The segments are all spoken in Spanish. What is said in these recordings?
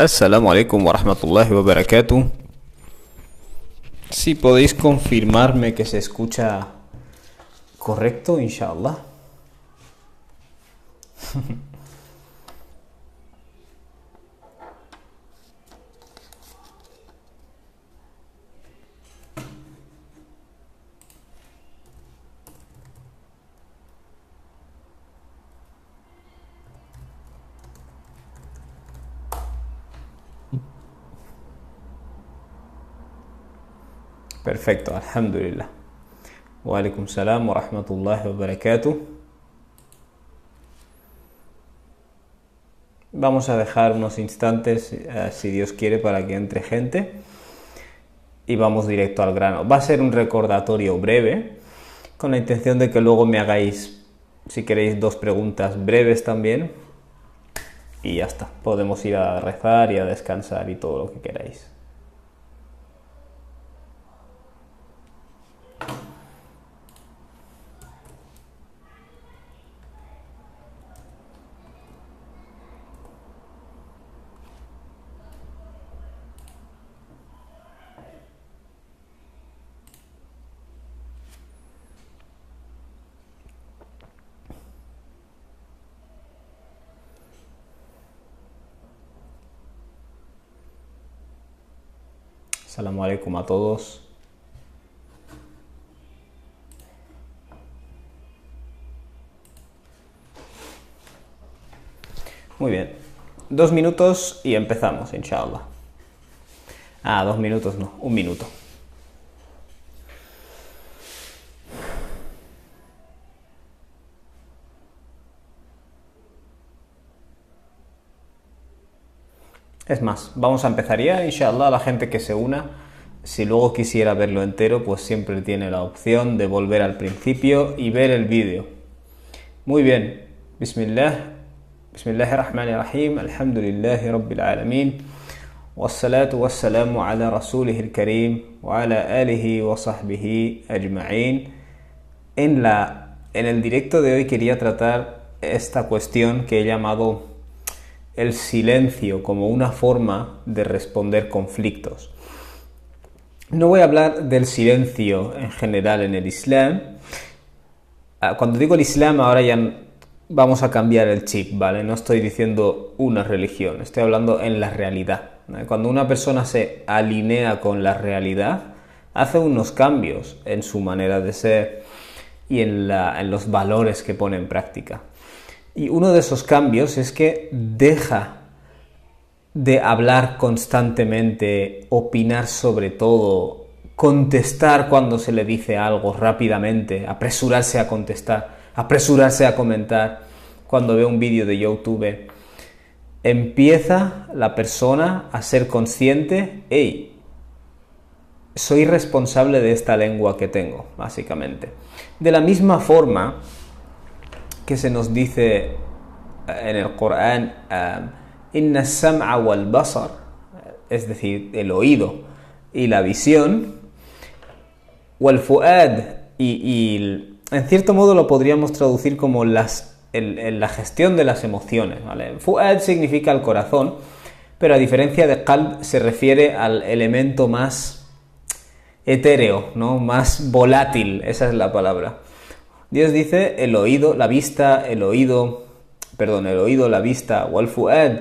Assalamu alaikum wa rahmatullahi wa barakatuh. Si podéis confirmarme que se escucha correcto, inshallah. Perfecto, alhamdulillah. Wa alaikum salam wa rahmatullahi wa barakatuh. Vamos a dejar unos instantes, si Dios quiere, para que entre gente. Y vamos directo al grano. Va a ser un recordatorio breve, con la intención de que luego me hagáis, si queréis, 2 preguntas breves también. Y ya está. Podemos ir a rezar y a descansar y todo lo que queráis. Assalamu alaikum a todos. Muy bien. 2 minutos y empezamos, inshallah. 2 minutos no, 1 minuto. Es más, vamos a empezar ya, inshallah. La gente que se una, si luego quisiera verlo entero, pues siempre tiene la opción de volver al principio y ver el vídeo. Muy bien. Bismillahirrahmanirrahim. Alhamdulillahi rabbil alamin. Wassalatu wassalamu ala rasulihil karim wa ala alihi wa sahbihi ajma'in. En el directo de hoy quería tratar esta cuestión que he llamado el silencio como una forma de responder conflictos. No voy a hablar del silencio en general en el Islam. Cuando digo el Islam, ahora ya vamos a cambiar el chip, ¿vale? No estoy diciendo una religión, estoy hablando en la realidad. Cuando una persona se alinea con la realidad, hace unos cambios en su manera de ser y en los valores que pone en práctica. Y uno de esos cambios es que deja de hablar constantemente, opinar sobre todo, contestar cuando se le dice algo rápidamente, apresurarse a contestar, apresurarse a comentar cuando ve un vídeo de YouTube. Empieza la persona a ser consciente, hey, soy responsable de esta lengua que tengo, básicamente. De la misma forma que se nos dice en el Corán, inna as-sam'a wal basar, es decir, el oído y la visión, wal fuad, y en cierto modo lo podríamos traducir como la gestión de las emociones, ¿vale? Fuad significa el corazón, pero a diferencia de qalb se refiere al elemento más etéreo, ¿no? Más volátil, esa es la palabra. Dios dice el oído, la vista, el oído, la vista, wal fuad,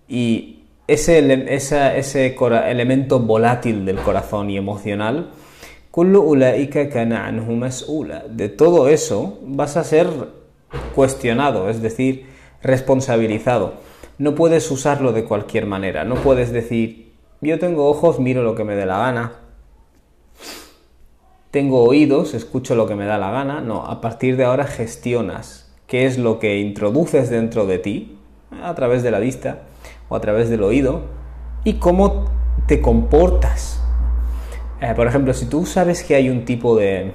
y ese elemento volátil del corazón y emocional, kullu ulaika kana anhu mas'ula. De todo eso vas a ser cuestionado, es decir, responsabilizado. No puedes usarlo de cualquier manera, no puedes decir, yo tengo ojos, miro lo que me dé la gana. Tengo oídos, escucho lo que me da la gana. No, a partir de ahora gestionas qué es lo que introduces dentro de ti, a través de la vista o a través del oído, y cómo te comportas. Por ejemplo, si tú sabes que hay un tipo de,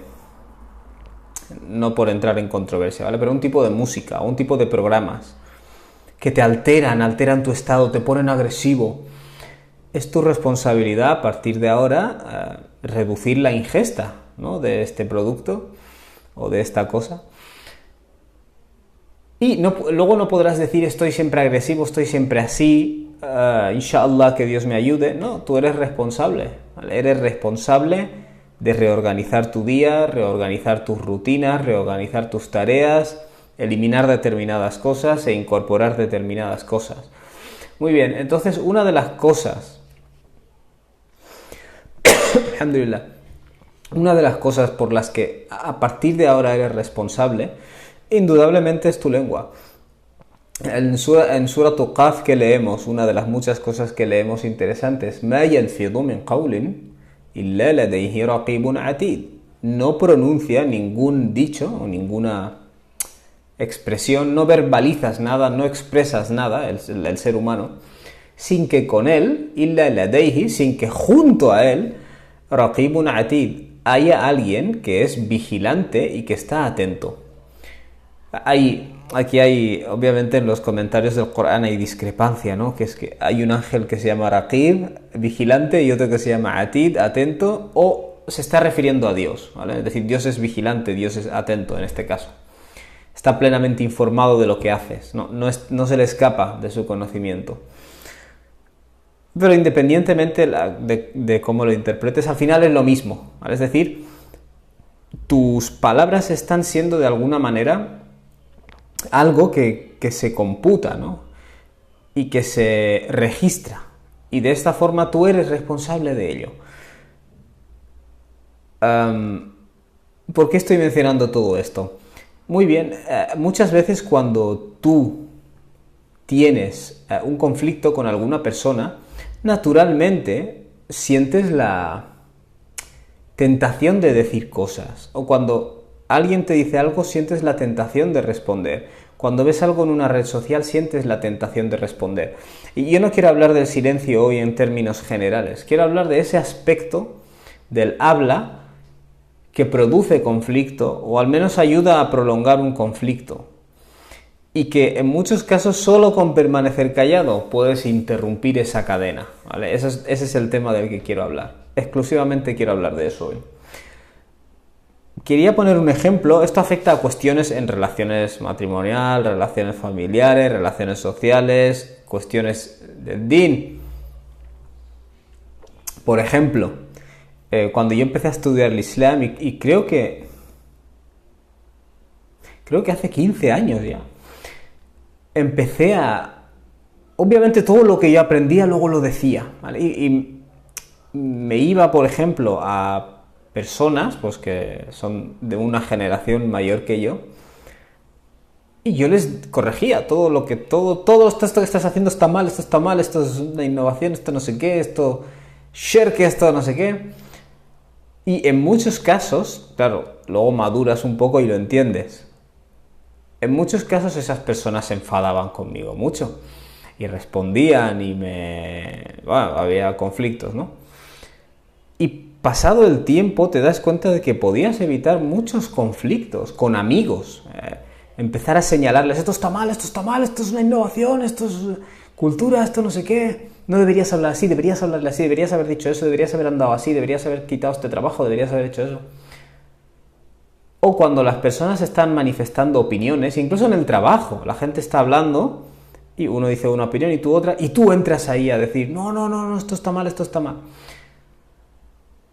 no por entrar en controversia, ¿vale? Pero un tipo de música o un tipo de programas que te alteran tu estado, te ponen agresivo, es tu responsabilidad a partir de ahora reducir la ingesta, ¿no? De este producto o de esta cosa. Y luego no podrás decir estoy siempre agresivo, estoy siempre así, inshallah que Dios me ayude. No, tú eres responsable, ¿vale? Eres responsable de reorganizar tu día, reorganizar tus rutinas, reorganizar tus tareas, eliminar determinadas cosas e incorporar determinadas cosas. Muy bien, entonces una de las cosas, alhamdulillah, una de las cosas por las que a partir de ahora eres responsable, indudablemente es tu lengua. En Surah Qaf que leemos, una de las muchas cosas que leemos interesantes, مَا يَلْفِظُ مِنْ قَوْلٍ إِلَّا لَدَيْهِ رَقِيبٌ عَتِيدٌ. No pronuncia ningún dicho o ninguna expresión, no verbalizas nada, no expresas nada, el ser humano, sin que con él, إِلَّا لَدَيْهِ, sin que junto a él, رَقِيبٌ عَتِيدٌ, haya alguien que es vigilante y que está atento. Aquí hay, obviamente en los comentarios del Corán hay discrepancia, ¿no? Que es que hay un ángel que se llama Raqib, vigilante, y otro que se llama Atid, atento, o se está refiriendo a Dios, ¿vale? Es decir, Dios es vigilante, Dios es atento en este caso. Está plenamente informado de lo que haces, no se le escapa de su conocimiento. Pero independientemente de cómo lo interpretes, al final es lo mismo, ¿vale? Es decir, tus palabras están siendo de alguna manera algo que se computa, ¿no? Y que se registra. Y de esta forma tú eres responsable de ello. ¿Por qué estoy mencionando todo esto? Muy bien, muchas veces cuando tú tienes un conflicto con alguna persona, naturalmente sientes la tentación de decir cosas. O cuando alguien te dice algo, sientes la tentación de responder. Cuando ves algo en una red social, sientes la tentación de responder. Y yo no quiero hablar del silencio hoy en términos generales. Quiero hablar de ese aspecto del habla que produce conflicto, o al menos ayuda a prolongar un conflicto. Y que en muchos casos solo con permanecer callado puedes interrumpir esa cadena, ¿vale? Ese es el tema del que quiero hablar. Exclusivamente quiero hablar de eso hoy. Quería poner un ejemplo. Esto afecta a cuestiones en relaciones matrimoniales, relaciones familiares, relaciones sociales, cuestiones del din. Por ejemplo, cuando yo empecé a estudiar el Islam, y creo que hace 15 años ya, empecé obviamente todo lo que yo aprendía luego lo decía, ¿vale? Y me iba, por ejemplo, a personas pues que son de una generación mayor que yo, y yo les corregía todo esto que estás haciendo está mal, esto es una innovación, esto no sé qué, esto shirk, esto no sé qué. Y en muchos casos, claro, luego maduras un poco y lo entiendes. En muchos casos esas personas se enfadaban conmigo mucho y respondían y había conflictos, ¿no? Y pasado el tiempo te das cuenta de que podías evitar muchos conflictos con amigos. Empezar a señalarles, esto está mal, esto es una innovación, esto es cultura, esto no sé qué. No deberías hablar así, deberías hablarle así, deberías haber dicho eso, deberías haber andado así, deberías haber quitado este trabajo, deberías haber hecho eso. O cuando las personas están manifestando opiniones, incluso en el trabajo, la gente está hablando y uno dice una opinión y tú otra, y tú entras ahí a decir, no, esto está mal, esto está mal.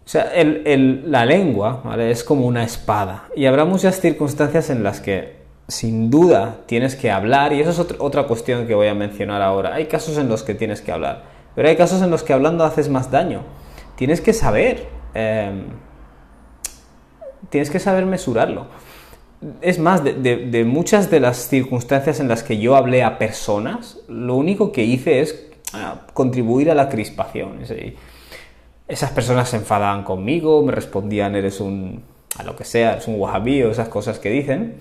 O sea, la lengua, ¿vale?, es como una espada, y habrá muchas circunstancias en las que sin duda tienes que hablar, y eso es otra cuestión que voy a mencionar ahora. Hay casos en los que tienes que hablar, pero hay casos en los que hablando haces más daño. Tienes que saber mesurarlo. Es más, de muchas de las circunstancias en las que yo hablé a personas, lo único que hice es contribuir a la crispación. Esas personas se enfadaban conmigo, me respondían, eres un wahabí, o esas cosas que dicen,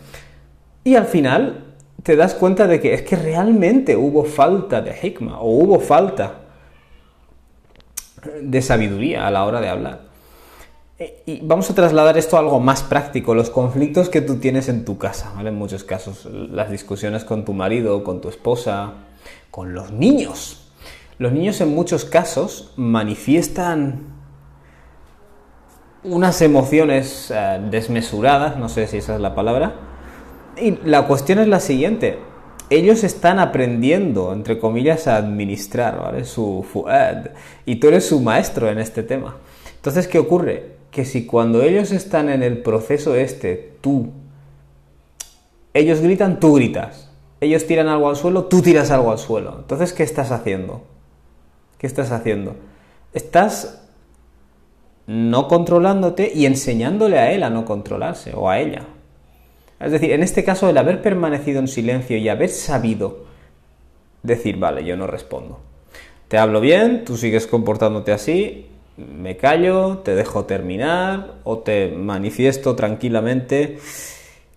y al final te das cuenta de que es que realmente hubo falta de hikma, o hubo falta de sabiduría a la hora de hablar. Y vamos a trasladar esto a algo más práctico, los conflictos que tú tienes en tu casa, ¿vale? En muchos casos, las discusiones con tu marido, con tu esposa, con los niños. Los niños en muchos casos manifiestan unas emociones desmesuradas, no sé si esa es la palabra, y la cuestión es la siguiente. ellos están aprendiendo, entre comillas, a administrar, ¿vale? Su fuad, y tú eres su maestro en este tema. Entonces, ¿qué ocurre? Que si cuando ellos están en el proceso ellos gritan, tú gritas. Ellos tiran algo al suelo, tú tiras algo al suelo. Entonces, ¿qué estás haciendo? ¿Qué estás haciendo? Estás no controlándote y enseñándole a él a no controlarse, o a ella. Es decir, en este caso, el haber permanecido en silencio y haber sabido decir, vale, yo no respondo. Te hablo bien, tú sigues comportándote así, me callo, te dejo terminar, o te manifiesto tranquilamente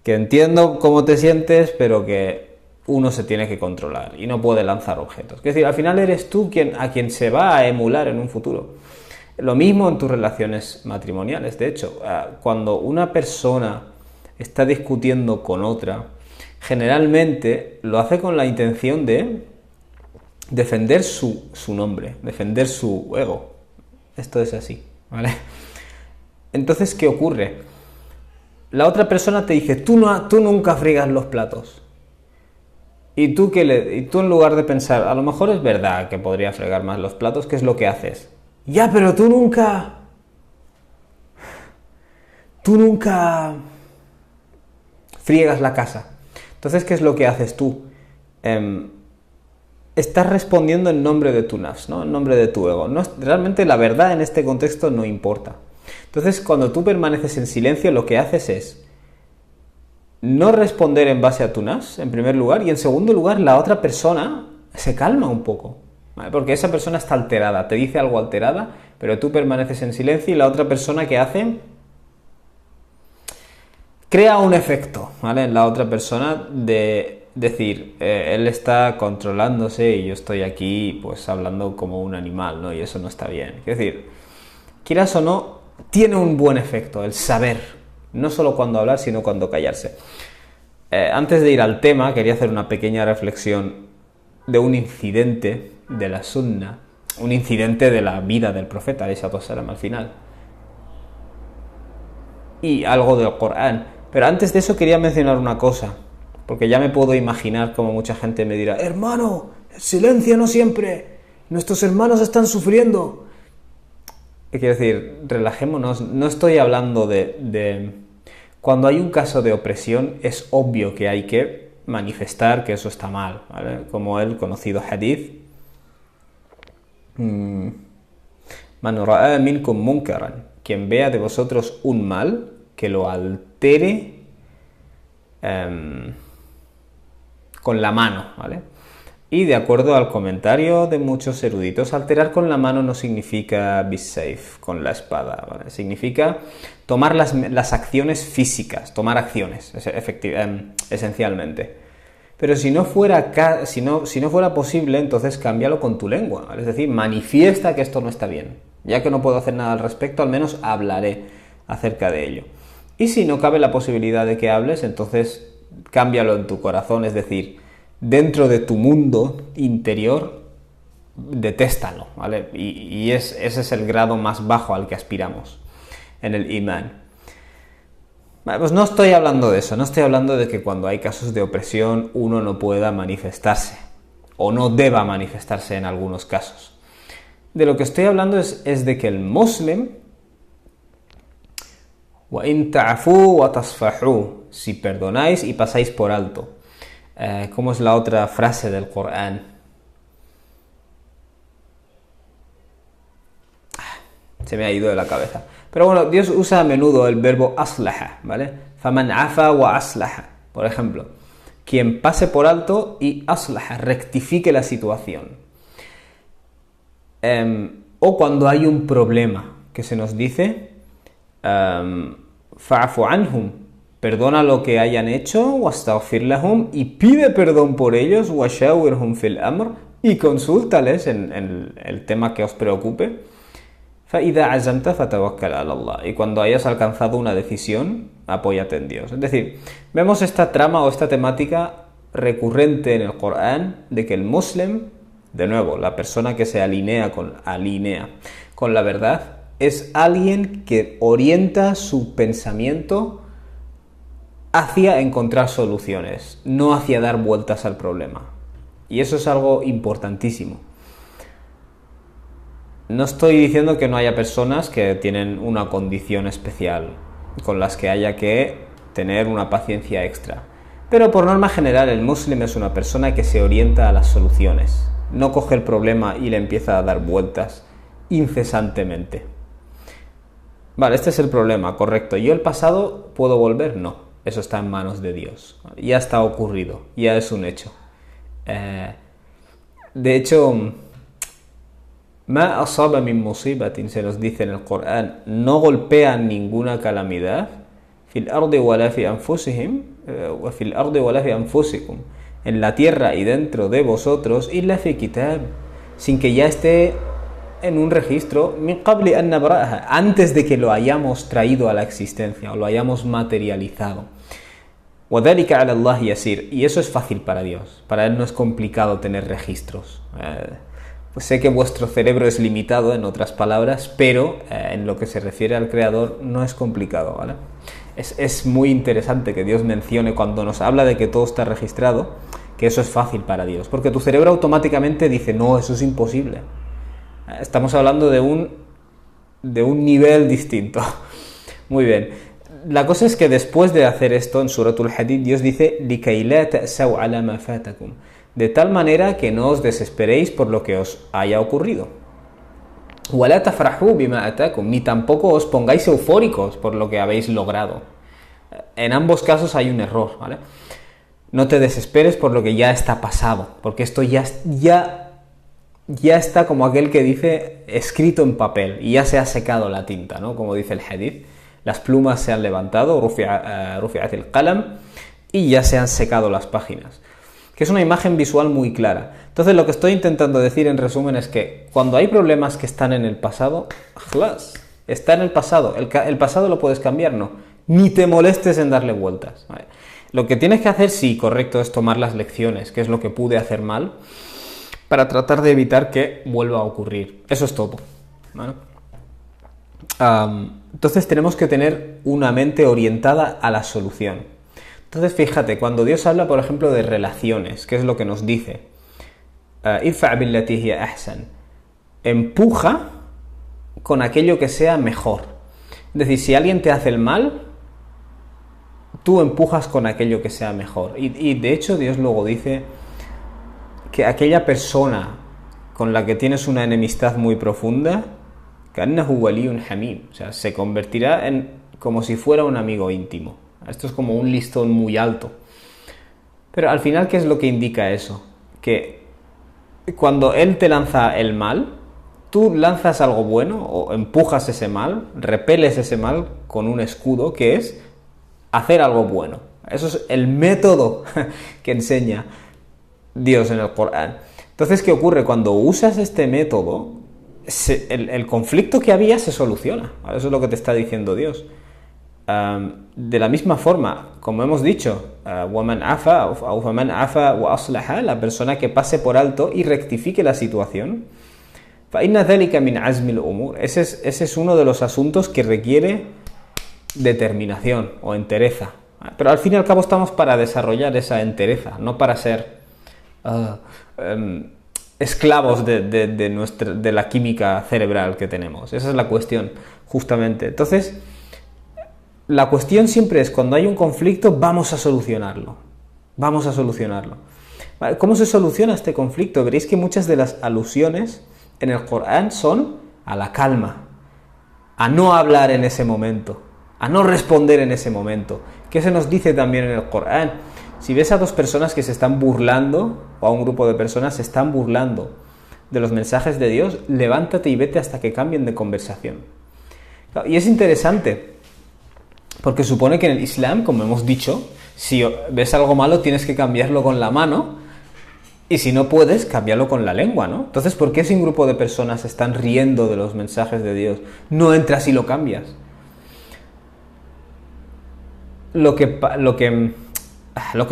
que entiendo cómo te sientes, pero que uno se tiene que controlar y no puede lanzar objetos. Es decir, al final eres tú a quien se va a emular en un futuro. Lo mismo en tus relaciones matrimoniales. De hecho, cuando una persona está discutiendo con otra, generalmente lo hace con la intención de defender su nombre, defender su ego. Esto es así, ¿vale? Entonces, ¿qué ocurre? La otra persona te dice, tú nunca friegas los platos. Y tú en lugar de pensar, a lo mejor es verdad que podría fregar más los platos, ¿qué es lo que haces? Ya, pero tú nunca friegas la casa. Entonces, ¿qué es lo que haces tú? Estás respondiendo en nombre de tu nafs, ¿no? En nombre de tu ego. Realmente la verdad en este contexto no importa. Entonces, cuando tú permaneces en silencio, lo que haces es no responder en base a tu nafs, en primer lugar, y en segundo lugar, la otra persona se calma un poco, ¿vale? Porque esa persona está alterada, te dice algo alterada, pero tú permaneces en silencio y la otra persona, ¿qué hace? Crea un efecto, ¿vale? En la otra persona de decir, él está controlándose y yo estoy aquí pues hablando como un animal, ¿no? Y eso no está bien. Es decir, quieras o no, tiene un buen efecto el saber, no solo cuando hablar, sino cuando callarse. Antes de ir al tema, quería hacer una pequeña reflexión de un incidente de la Sunna, un incidente de la vida del profeta, alayhi salatu wassalam, al final. Y algo del Corán. Pero antes de eso quería mencionar una cosa, porque ya me puedo imaginar como mucha gente me dirá, hermano, el silencio no siempre, nuestros hermanos están sufriendo. Quiero decir, relajémonos, no estoy hablando de... Cuando hay un caso de opresión, es obvio que hay que manifestar que eso está mal, ¿vale? Como el conocido hadith, Man ra'a minkum munkaran, quien vea de vosotros un mal, que lo altere con la mano, ¿vale? Y de acuerdo al comentario de muchos eruditos, alterar con la mano no significa bisayf, con la espada, ¿vale? Significa tomar las acciones físicas, tomar acciones, esencialmente. Pero si no fuera posible, entonces cámbialo con tu lengua, ¿vale? Es decir, manifiesta que esto no está bien. Ya que no puedo hacer nada al respecto, al menos hablaré acerca de ello. Y si no cabe la posibilidad de que hables, entonces cámbialo en tu corazón, es decir, dentro de tu mundo interior, detéstalo, ¿vale? Y ese es el grado más bajo al que aspiramos en el imán. Vale, pues no estoy hablando de eso, no estoy hablando de que cuando hay casos de opresión uno no pueda manifestarse o no deba manifestarse en algunos casos. De lo que estoy hablando es de que el muslim, wa in ta'fu wa tasfahu, si perdonáis y pasáis por alto. ¿Cómo es la otra frase del Corán? Se me ha ido de la cabeza. Pero bueno, Dios usa a menudo el verbo aslaha, ¿vale? Faman afa wa aslaha. Por ejemplo, quien pase por alto y aslaha, rectifique la situación. O cuando hay un problema, que se nos dice fa'fu anhum, perdona lo que hayan hecho, wastaghfir lahum, y pide perdón por ellos, washawirhum fil amr, y consúltales en el tema que os preocupe. Fa'idha azamta fatawakkal ala Allah, y cuando hayas alcanzado una decisión, apóyate en Dios. Es decir, vemos esta trama o esta temática recurrente en el Corán de que el muslim, de nuevo, la persona que se alinea con la verdad, es alguien que orienta su pensamiento hacia encontrar soluciones, no hacia dar vueltas al problema. Y eso es algo importantísimo. No estoy diciendo que no haya personas que tienen una condición especial, con las que haya que tener una paciencia extra. Pero por norma general el musulmán es una persona que se orienta a las soluciones. No coge el problema y le empieza a dar vueltas incesantemente. Vale, este es el problema, correcto. ¿Yo el pasado puedo volver? No, eso está en manos de Dios. Ya está ocurrido, ya es un hecho. De hecho, ma asaba min musibatin, se nos dice en el Corán, no golpean ninguna calamidad fil ardi wala fi anfusihim wa fil ardi wala fi anfusikum, en la tierra y dentro de vosotros, illa fi kitab, sin que ya esté en un registro, min qabli an nabra'aha, antes de que lo hayamos traído a la existencia o lo hayamos materializado. Wa dhalika 'ala Allah yasir, y eso es fácil para Dios. Para él no es complicado tener registros. Pues sé que vuestro cerebro es limitado, en otras palabras, pero en lo que se refiere al Creador no es complicado, ¿vale? Es muy interesante que Dios mencione, cuando nos habla de que todo está registrado, que eso es fácil para Dios, porque tu cerebro automáticamente dice, no, eso es imposible. Estamos hablando de un nivel distinto. Muy bien. La cosa es que después de hacer esto, en Suratul Hadid, Dios dice, لِكَيْ لَا تَأْسَوْا عَلَى مَا فَاتَكُمْ, de tal manera que no os desesperéis por lo que os haya ocurrido. وَلَا تَفْرَحُوا بِمَا أَتَاكُمْ, ni tampoco os pongáis eufóricos por lo que habéis logrado. En ambos casos hay un error, ¿vale? No te desesperes por lo que ya está pasado, porque esto ya está, como aquel que dice, escrito en papel, y ya se ha secado la tinta, ¿no? Como dice el hadith, las plumas se han levantado, rufi'at al-qalam, y ya se han secado las páginas. Que es una imagen visual muy clara. Entonces lo que estoy intentando decir en resumen es que cuando hay problemas que están en el pasado, está en el pasado. El pasado lo puedes cambiar, no. Ni te molestes en darle vueltas, ¿vale? Lo que tienes que hacer, sí, correcto, es tomar las lecciones, que es lo que pude hacer mal, para tratar de evitar que vuelva a ocurrir. Eso es todo, ¿vale? Entonces tenemos que tener una mente orientada a la solución. Entonces fíjate, cuando Dios habla, por ejemplo, de relaciones, ¿qué es lo que nos dice? Idfa' billati hiya ahsan. Empuja con aquello que sea mejor. Es decir, si alguien te hace el mal, tú empujas con aquello que sea mejor. Y de hecho Dios luego dice que aquella persona con la que tienes una enemistad muy profunda, كأنه ولي حميم, o sea, se convertirá en como si fuera un amigo íntimo. Esto es como un listón muy alto. Pero al final, ¿qué es lo que indica eso? Que cuando él te lanza el mal, tú lanzas algo bueno o empujas ese mal, repeles ese mal con un escudo, que es hacer algo bueno. Eso es el método que enseña Dios en el Corán. Entonces, ¿qué ocurre? Cuando usas este método, el conflicto que había se soluciona. Eso es lo que te está diciendo Dios. De la misma forma, como hemos dicho, وَمَنْ عَفَى أو فَمَنْ عَفَى وَأَصْلَحَ, la persona que pase por alto y rectifique la situación, فَإِنَّ ذَلِكَ مِنْ عَزْمِ الْأُمُورِ, ese es uno de los asuntos que requiere determinación o entereza. Pero al fin y al cabo estamos para desarrollar esa entereza, no para ser esclavos de la química cerebral que tenemos. Esa es la cuestión, justamente. Entonces, la cuestión siempre es, cuando hay un conflicto, vamos a solucionarlo. Vamos a solucionarlo. ¿Cómo se soluciona este conflicto? Veréis que muchas de las alusiones en el Corán son a la calma, a no hablar en ese momento, a no responder en ese momento. ¿Qué se nos dice también en el Corán? Si ves a dos personas que se están burlando, o a un grupo de personas se están burlando de los mensajes de Dios, levántate y vete hasta que cambien de conversación. Y es interesante, porque supone que en el Islam, como hemos dicho, si ves algo malo tienes que cambiarlo con la mano, y si no puedes, cámbialo con la lengua, ¿no? Entonces, ¿por qué si un grupo de personas se están riendo de los mensajes de Dios, no entras y lo cambias? Lo que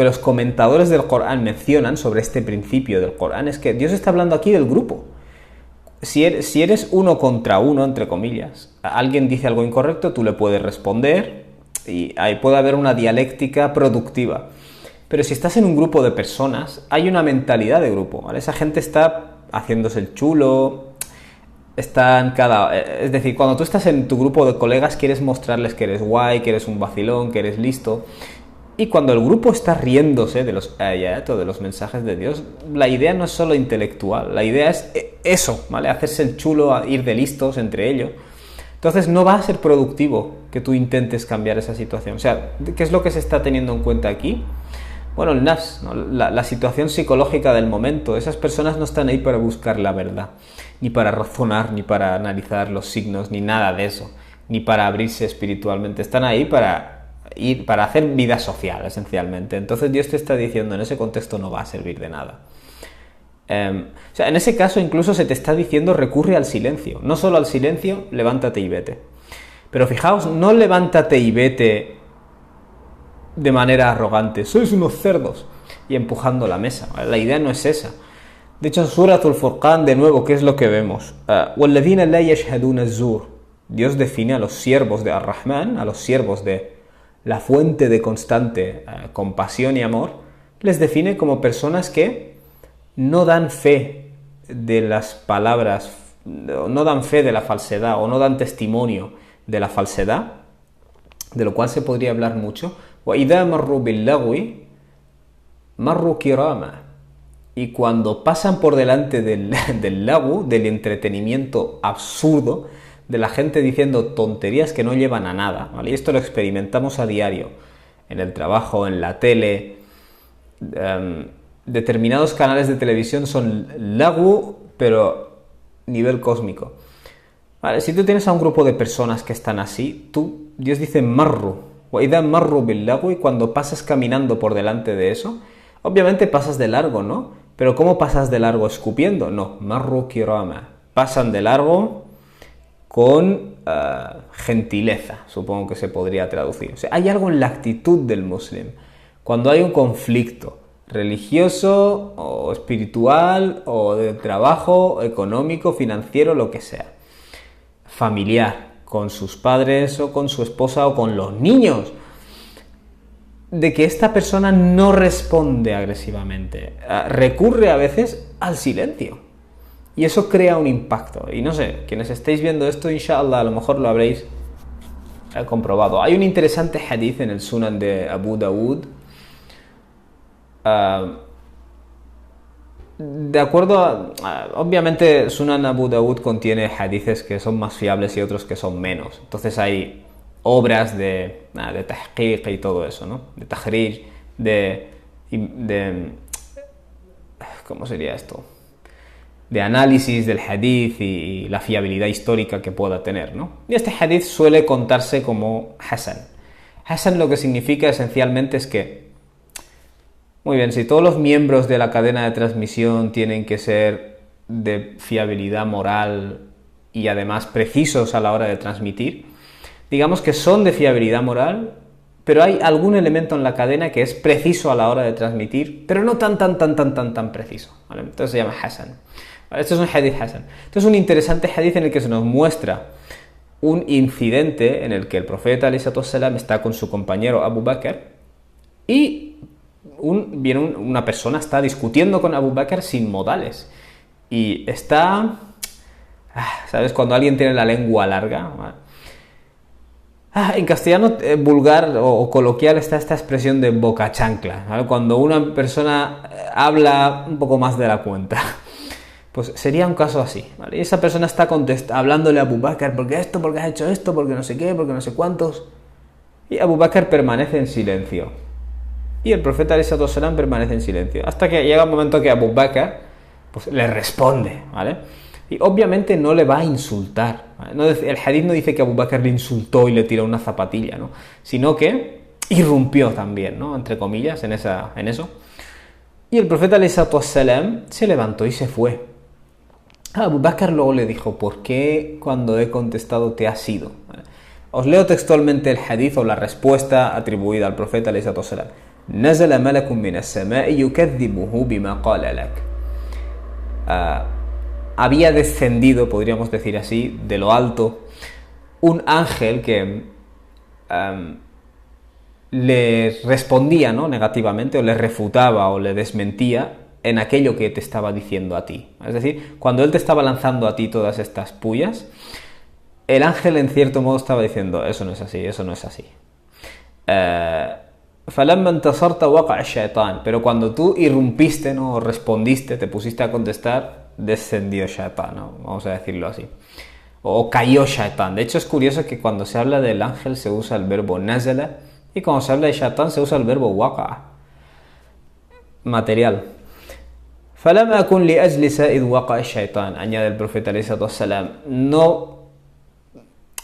los comentadores del Corán mencionan sobre este principio del Corán es que Dios está hablando aquí del grupo. Si eres uno contra uno, entre comillas, alguien dice algo incorrecto, tú le puedes responder y ahí puede haber una dialéctica productiva. Pero si estás en un grupo de personas, hay una mentalidad de grupo, ¿vale? Esa gente está haciéndose el chulo, es decir, cuando tú estás en tu grupo de colegas quieres mostrarles que eres guay, que eres un vacilón, que eres listo. Y cuando el grupo está riéndose de los ayat o de los mensajes de Dios, la idea no es solo intelectual, la idea es eso, ¿vale? Hacerse el chulo, ir de listos entre ellos. Entonces no va a ser productivo que tú intentes cambiar esa situación. O sea, ¿qué es lo que se está teniendo en cuenta aquí? Bueno, el nafs, ¿no? La situación psicológica del momento. Esas personas no están ahí para buscar la verdad, ni para razonar, ni para analizar los signos, ni nada de eso, ni para abrirse espiritualmente. Están ahí para hacer vida social, esencialmente. Entonces Dios te está diciendo, en ese contexto no va a servir de nada. O sea, en ese caso incluso se te está diciendo recurre al silencio. No solo al silencio, levántate y vete. Pero fijaos, no levántate y vete de manera arrogante, sois unos cerdos, y empujando la mesa. La idea no es esa. De hecho, en Suratul Furqan, de nuevo, ¿qué es lo que vemos? وَالَّذِينَ لَا يَشْهَدُونَ الزُّورَ. Dios define a los siervos de Ar-Rahman, a los siervos de la fuente de constante compasión y amor, les define como personas que no dan fe de las palabras, no dan fe de la falsedad o no dan testimonio de la falsedad, de lo cual se podría hablar mucho. وَإِذَا مَرُّوا بِاللَّغْوِ مَرُّوا كِرَامًا. Y cuando pasan por delante del lagu, del entretenimiento absurdo, de la gente diciendo tonterías que no llevan a nada, ¿vale? Y esto lo experimentamos a diario, en el trabajo, en la tele. Determinados canales de televisión son lagu, pero nivel cósmico. Vale, si tú tienes a un grupo de personas que están así, Dios dice marru, وَإِذَا مَرُّوا بِاللَّغْوِ, y cuando pasas caminando por delante de eso, obviamente pasas de largo, ¿no? Pero ¿cómo pasas de largo escupiendo? No, marru kirama. Pasan de largo con gentileza, supongo que se podría traducir. O sea, hay algo en la actitud del muslim. Cuando hay un conflicto religioso o espiritual o de trabajo, económico, financiero, lo que sea, familiar, con sus padres o con su esposa o con los niños, de que esta persona no responde agresivamente, recurre a veces al silencio. Y eso crea un impacto. Y no sé, quienes estéis viendo esto, inshallah, a lo mejor lo habréis comprobado. Hay un interesante hadith en el Sunan de Abu Dawud. De acuerdo obviamente, Sunan Abu Dawud contiene hadices que son más fiables y otros que son menos. Entonces hay obras de tahqiq y todo eso, ¿no? De tahrij, de ¿cómo sería esto? De análisis del hadith y la fiabilidad histórica que pueda tener, ¿no? Y este hadith suele contarse como hasan. Hasan lo que significa esencialmente es que, muy bien, si todos los miembros de la cadena de transmisión tienen que ser de fiabilidad moral y además precisos a la hora de transmitir, digamos que son de fiabilidad moral, pero hay algún elemento en la cadena que es preciso a la hora de transmitir, pero no tan preciso, ¿vale? Entonces se llama hasan. ¿Vale? Este es un hadith hasan. Este es un interesante hadith en el que se nos muestra un incidente en el que el profeta ﷺ está con su compañero Abu Bakr y viene una persona, está discutiendo con Abu Bakr sin modales y está, ¿sabes? Cuando alguien tiene la lengua larga, en castellano vulgar o coloquial está esta expresión de boca chancla, ¿vale? Cuando una persona habla un poco más de la cuenta, pues sería un caso así, ¿vale? Y esa persona está hablándole a Abu Bakr, ¿por qué esto? ¿Por qué has hecho esto? ¿Por qué no sé qué? ¿Por qué no sé cuántos? Y Abu Bakr permanece en silencio. Y el profeta ﷺ permanece en silencio. Hasta que llega un momento que Abu Bakr pues, le responde, ¿vale? Y obviamente no le va a insultar, ¿vale? El hadith no dice que Abu Bakr le insultó y le tiró una zapatilla, ¿no? Sino que irrumpió también, ¿no? Entre comillas, en eso. Y el profeta ﷺ se levantó y se fue. Abu Bakr luego le dijo, ¿por qué cuando he contestado te has ido? ¿Vale? Os leo textualmente el hadith o la respuesta atribuida al profeta ﷺ. نزل ملك من السماء يكذبه بما قال لك. Había descendido, podríamos decir así, de lo alto, un ángel que le respondía, ¿no?, negativamente, o le refutaba o le desmentía en aquello que te estaba diciendo a ti. Es decir, cuando él te estaba lanzando a ti todas estas pullas, el ángel en cierto modo estaba diciendo, eso no es así, eso no es así. فَلَمَّا انْتَصَرْتَ وَقَعَ الشَّيْطَانِ. Pero cuando tú irrumpiste, ¿no?, o respondiste, te pusiste a contestar, descendió Shaitán, ¿no?, vamos a decirlo así. O cayó Shaitán. De hecho, es curioso que cuando se habla del ángel se usa el verbo nazala, y cuando se habla de Shaitán se usa el verbo waqa'a, material. فَلَمْ أَكُنْ لِأَجْلِسَ إِذْ وَقَعَ الشَّيْطَانِ. Añade el profeta alayhi salatu wassalam,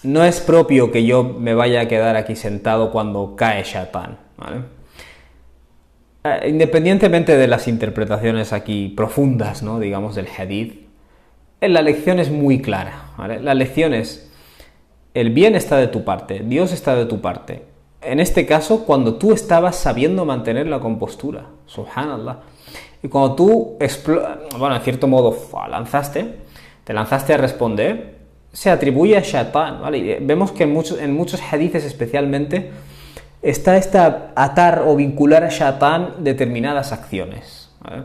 no es propio que yo me vaya a quedar aquí sentado cuando cae Shaitán, ¿vale? Independientemente de las interpretaciones aquí profundas, ¿no?, digamos, del hadith, la lección es muy clara, ¿vale? La lección es, el bien está de tu parte, Dios está de tu parte. En este caso, cuando tú estabas sabiendo mantener la compostura, subhanallah, y cuando tú, bueno, en cierto modo, te lanzaste a responder, se atribuye a Shaitán, ¿vale? Y vemos que en muchos hadiths especialmente está atar o vincular a Shaitán determinadas acciones, ¿vale?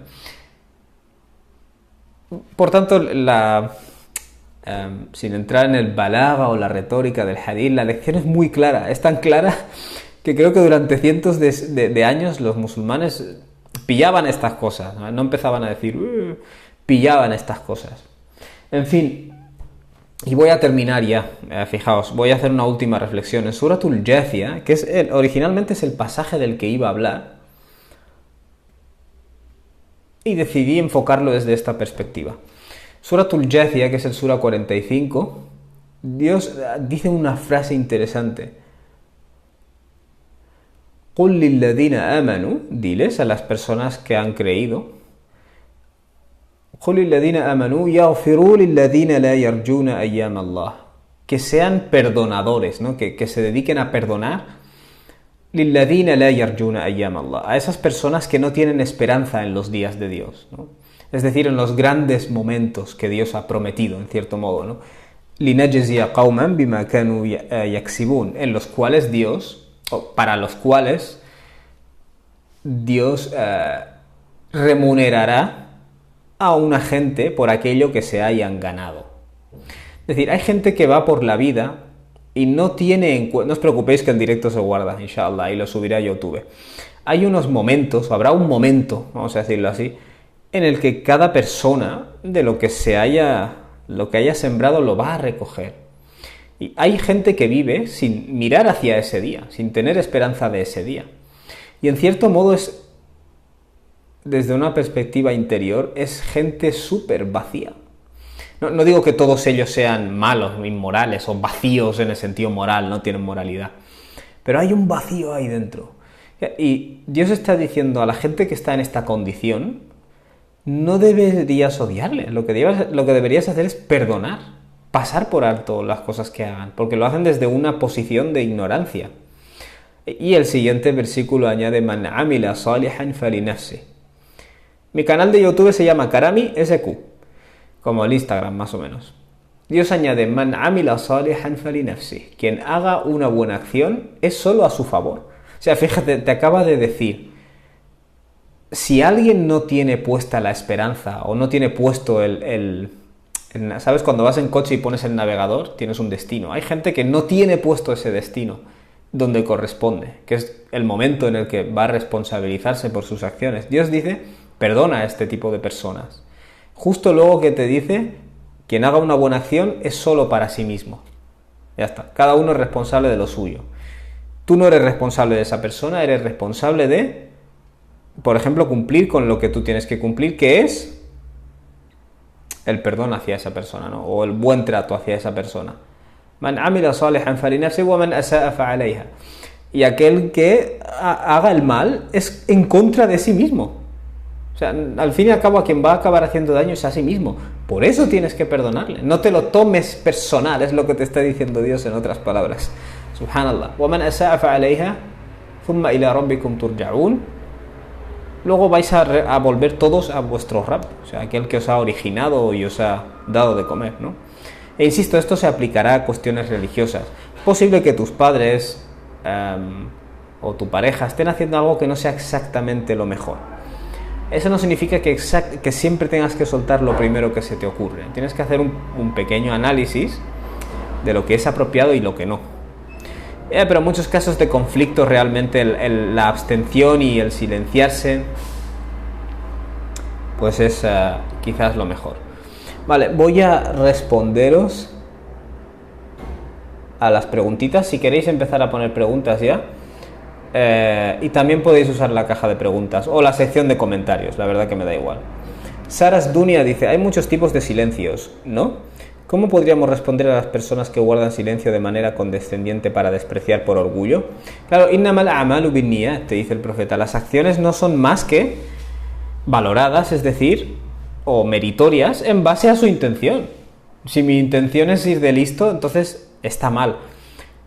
Por tanto, sin entrar en el balagha o la retórica del hadith, la lección es muy clara, es tan clara que creo que durante cientos de años los musulmanes pillaban estas cosas, no empezaban a decir, pillaban estas cosas. En fin, y voy a terminar ya, fijaos, voy a hacer una última reflexión. En Suratul Jathiyah, que originalmente es el pasaje del que iba a hablar, y decidí enfocarlo desde esta perspectiva. Suratul Jathiyah, que es el Sura 45, Dios dice una frase interesante. قُلْ لِلَّذِينَ آمَنُوا, diles a las personas que han creído, قُلْ لِلَّذِينَ آمَنُوا يَغْفِرُوا لِلَّذِينَ لَا يَرْجُونَ أَيَّامَ اللَّهِ, que sean perdonadores, ¿no?, que se dediquen a perdonar, لِلَّذِينَ لَا يَرْجُونَ أَيَّامَ اللَّهِ, a esas personas que no tienen esperanza en los días de Dios, ¿no?, es decir, en los grandes momentos que Dios ha prometido, en cierto modo, ¿no?, لِنَجْزِيَ قَوْمًا بِمَا كَانُوا يَكْسِبُونَ, en los cuales Dios, o para los cuales Dios remunerará a una gente por aquello que se hayan ganado. Es decir, hay gente que va por la vida y no tiene en cuenta, no os preocupéis que el directo se guarda, inshallah, y lo subiré a YouTube. Hay unos momentos, o habrá un momento, vamos a decirlo así, en el que cada persona de lo que haya sembrado lo va a recoger. Y hay gente que vive sin mirar hacia ese día, sin tener esperanza de ese día. Y en cierto modo desde una perspectiva interior, es gente súper vacía. No digo que todos ellos sean malos, inmorales o vacíos en el sentido moral, no tienen moralidad. Pero hay un vacío ahí dentro. Y Dios está diciendo a la gente que está en esta condición, no deberías odiarle. Lo que deberías hacer es perdonar, pasar por alto las cosas que hagan, porque lo hacen desde una posición de ignorancia. Y el siguiente versículo añade, Man amila salihan falinafsi. Mi canal de YouTube se llama Karami SQ, como el Instagram más o menos. Dios añade, Man amila salihan falinafsi. Quien haga una buena acción es solo a su favor. O sea, fíjate, te acaba de decir, si alguien no tiene puesta la esperanza o no tiene puesto ¿sabes? Cuando vas en coche y pones el navegador, tienes un destino. Hay gente que no tiene puesto ese destino donde corresponde, que es el momento en el que va a responsabilizarse por sus acciones. Dios dice, perdona a este tipo de personas. Justo luego que te dice, quien haga una buena acción es solo para sí mismo. Ya está, cada uno es responsable de lo suyo. Tú no eres responsable de esa persona, eres responsable de, por ejemplo, cumplir con lo que tú tienes que cumplir, que es el perdón hacia esa persona, ¿no?, o el buen trato hacia esa persona. Man amila salihan falinafsi wa man asaa fa'alayha. Y aquel que haga el mal es en contra de sí mismo. O sea, al fin y al cabo a quien va a acabar haciendo daño es a sí mismo. Por eso tienes que perdonarle. No te lo tomes personal, es lo que te está diciendo Dios en otras palabras. Subhanallah. Wa man asaa fa'alayha thumma ila rabbikum turja'un. Luego vais a volver todos a vuestro Rabb, o sea, aquel que os ha originado y os ha dado de comer, ¿no? E insisto, esto se aplicará a cuestiones religiosas. Es posible que tus padres o tu pareja estén haciendo algo que no sea exactamente lo mejor. Eso no significa que siempre tengas que soltar lo primero que se te ocurre. Tienes que hacer un pequeño análisis de lo que es apropiado y lo que no. Pero en muchos casos de conflicto realmente la abstención y el silenciarse pues es quizás lo mejor. Vale, voy a responderos a las preguntitas. Si queréis empezar a poner preguntas ya. Y también podéis usar la caja de preguntas o la sección de comentarios, la verdad que me da igual. Saras Dunia dice, hay muchos tipos de silencios, ¿no? ¿Cómo podríamos responder a las personas que guardan silencio de manera condescendiente para despreciar por orgullo? Claro, innamal a'malu binniyat, te dice el profeta, las acciones no son más que valoradas, es decir, o meritorias en base a su intención. Si mi intención es ir de listo, entonces está mal.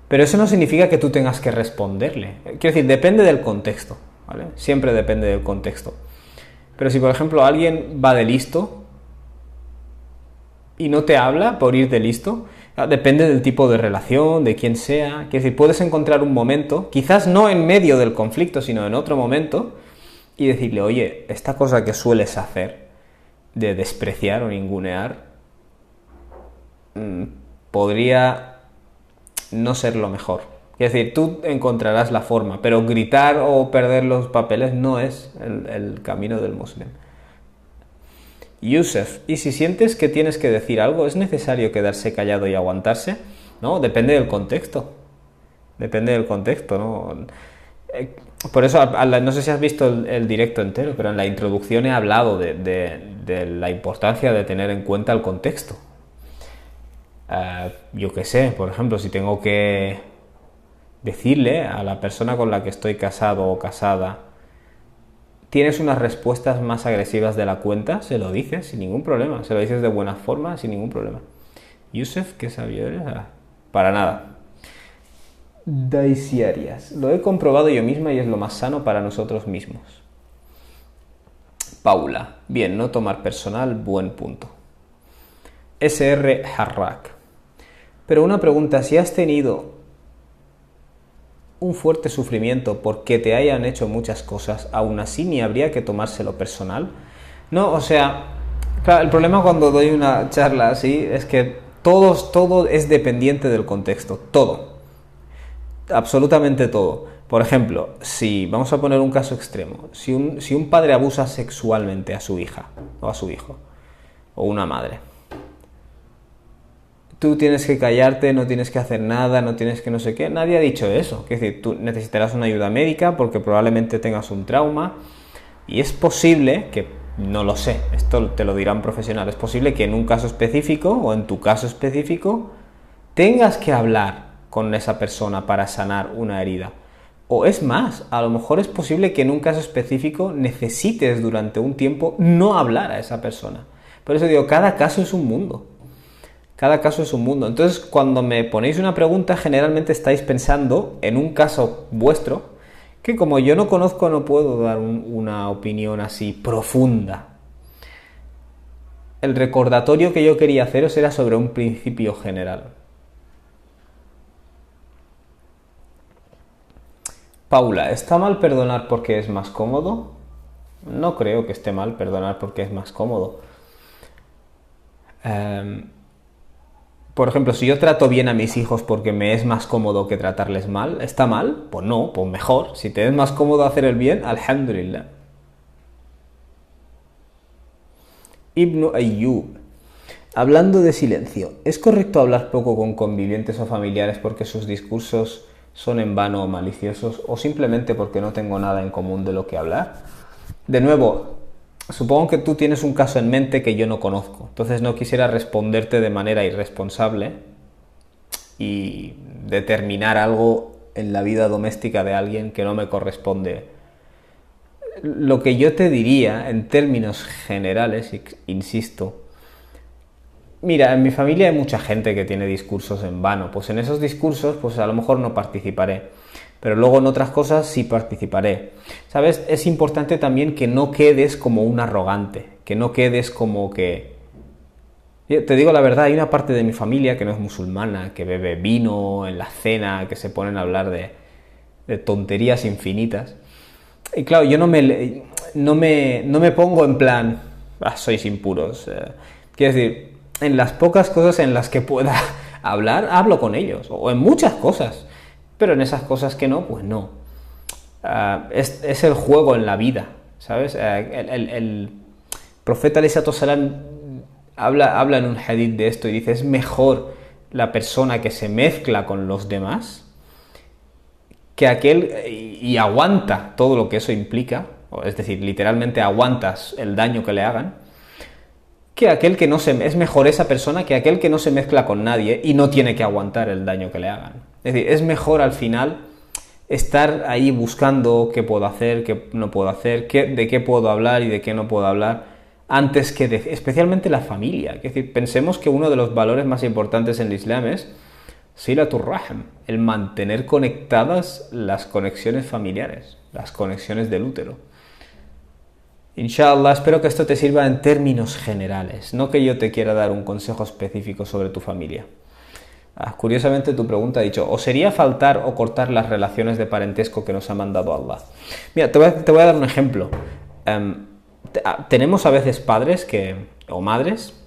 Pero eso no significa que tú tengas que responderle. Quiero decir, depende del contexto, ¿vale? Siempre depende del contexto. Pero si, por ejemplo, alguien va de listo y no te habla por ir de listo, depende del tipo de relación, de quién sea. Quiero decir, puedes encontrar un momento, quizás no en medio del conflicto, sino en otro momento, y decirle, oye, esta cosa que sueles hacer, de despreciar o ningunear, podría no ser lo mejor. Es decir, tú encontrarás la forma, pero gritar o perder los papeles no es el camino del musulmán. Yusef, ¿y si sientes que tienes que decir algo, es necesario quedarse callado y aguantarse? No, depende del contexto. Depende del contexto, ¿no? Por eso, no sé si has visto el directo entero, pero en la introducción he hablado de la importancia de tener en cuenta el contexto. Yo qué sé, por ejemplo, si tengo que decirle a la persona con la que estoy casado o casada, tienes unas respuestas más agresivas de la cuenta, se lo dices sin ningún problema, se lo dices de buena forma sin ningún problema. Yusef, ¿qué sabio eres? Para nada. Daisy Arias, lo he comprobado yo misma y es lo más sano para nosotros mismos. Paula, bien, no tomar personal, buen punto. SR Harrak, pero una pregunta, si has tenido un fuerte sufrimiento porque te hayan hecho muchas cosas, aún así ni habría que tomárselo personal. No, o sea, claro, el problema cuando doy una charla así es que todo es dependiente del contexto, todo, absolutamente todo. Por ejemplo, si vamos a poner un caso extremo, si un padre abusa sexualmente a su hija o a su hijo, o una madre, tú tienes que callarte, no tienes que hacer nada, no tienes que no sé qué. Nadie ha dicho eso. Es decir, tú necesitarás una ayuda médica porque probablemente tengas un trauma y es posible que, no lo sé, esto te lo dirá un profesional, es posible que en un caso específico o en tu caso específico tengas que hablar con esa persona para sanar una herida. O es más, a lo mejor es posible que en un caso específico necesites durante un tiempo no hablar a esa persona. Por eso digo, cada caso es un mundo. Cada caso es un mundo. Entonces, cuando me ponéis una pregunta, generalmente estáis pensando en un caso vuestro, que como yo no conozco, no puedo dar una opinión así profunda. El recordatorio que yo quería haceros era sobre un principio general. Paula, ¿está mal perdonar porque es más cómodo? No creo que esté mal perdonar porque es más cómodo. Por ejemplo, si yo trato bien a mis hijos porque me es más cómodo que tratarles mal, ¿está mal? Pues no, pues mejor. Si te es más cómodo hacer el bien, alhamdulillah. Ibn Ayyub. Hablando de silencio, ¿es correcto hablar poco con convivientes o familiares porque sus discursos son en vano o maliciosos o simplemente porque no tengo nada en común de lo que hablar? De nuevo, supongo que tú tienes un caso en mente que yo no conozco, entonces no quisiera responderte de manera irresponsable y determinar algo en la vida doméstica de alguien que no me corresponde. Lo que yo te diría en términos generales, insisto, mira, en mi familia hay mucha gente que tiene discursos en vano, pues en esos discursos pues a lo mejor no participaré, pero luego en otras cosas sí participaré. ¿Sabes? Es importante también que no quedes como un arrogante, que no quedes como que... Yo te digo la verdad, hay una parte de mi familia que no es musulmana, que bebe vino en la cena, que se ponen a hablar de tonterías infinitas. Y claro, yo no me pongo en plan, sois impuros. Quiero decir, en las pocas cosas en las que pueda hablar, hablo con ellos, o en muchas cosas, pero en esas cosas que no, pues no. Es el juego en la vida, ¿sabes? El profeta alayhi salatu wassalam habla en un hadith de esto y dice, es mejor la persona que se mezcla con los demás que aquel y aguanta todo lo que eso implica, es decir, literalmente aguantas el daño que le hagan, que aquel que no se... Es mejor esa persona que aquel que no se mezcla con nadie y no tiene que aguantar el daño que le hagan. Es decir, es mejor al final estar ahí buscando qué puedo hacer, qué no puedo hacer, de qué puedo hablar y de qué no puedo hablar, antes que especialmente la familia. Es decir, pensemos que uno de los valores más importantes en el Islam es Silatur Rahm, el mantener conectadas las conexiones familiares, las conexiones del útero. Inshallah, espero que esto te sirva en términos generales, no que yo te quiera dar un consejo específico sobre tu familia. Curiosamente tu pregunta ha dicho, ¿o sería faltar o cortar las relaciones de parentesco que nos ha mandado Allah? Mira, te voy a dar un ejemplo. Tenemos a veces padres o madres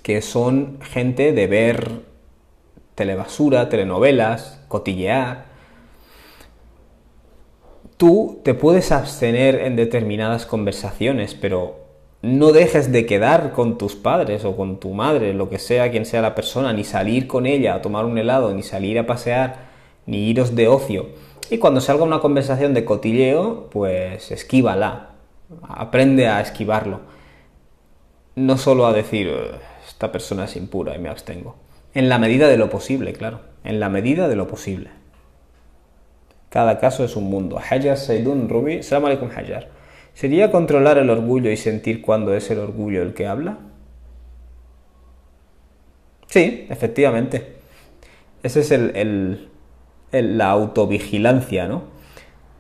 que son gente de ver telebasura, telenovelas, cotillear. Tú te puedes abstener en determinadas conversaciones, pero no dejes de quedar con tus padres o con tu madre, lo que sea, quien sea la persona, ni salir con ella a tomar un helado, ni salir a pasear, ni iros de ocio. Y cuando salga una conversación de cotilleo, pues esquívala, aprende a esquivarlo. No solo a decir, esta persona es impura y me abstengo. En la medida de lo posible, claro, en la medida de lo posible. Cada caso es un mundo. Hajar Saidun Rubi, Salam alaikum Hajar. ¿Sería controlar el orgullo y sentir cuándo es el orgullo el que habla? Sí, efectivamente. Ese es la autovigilancia, ¿no?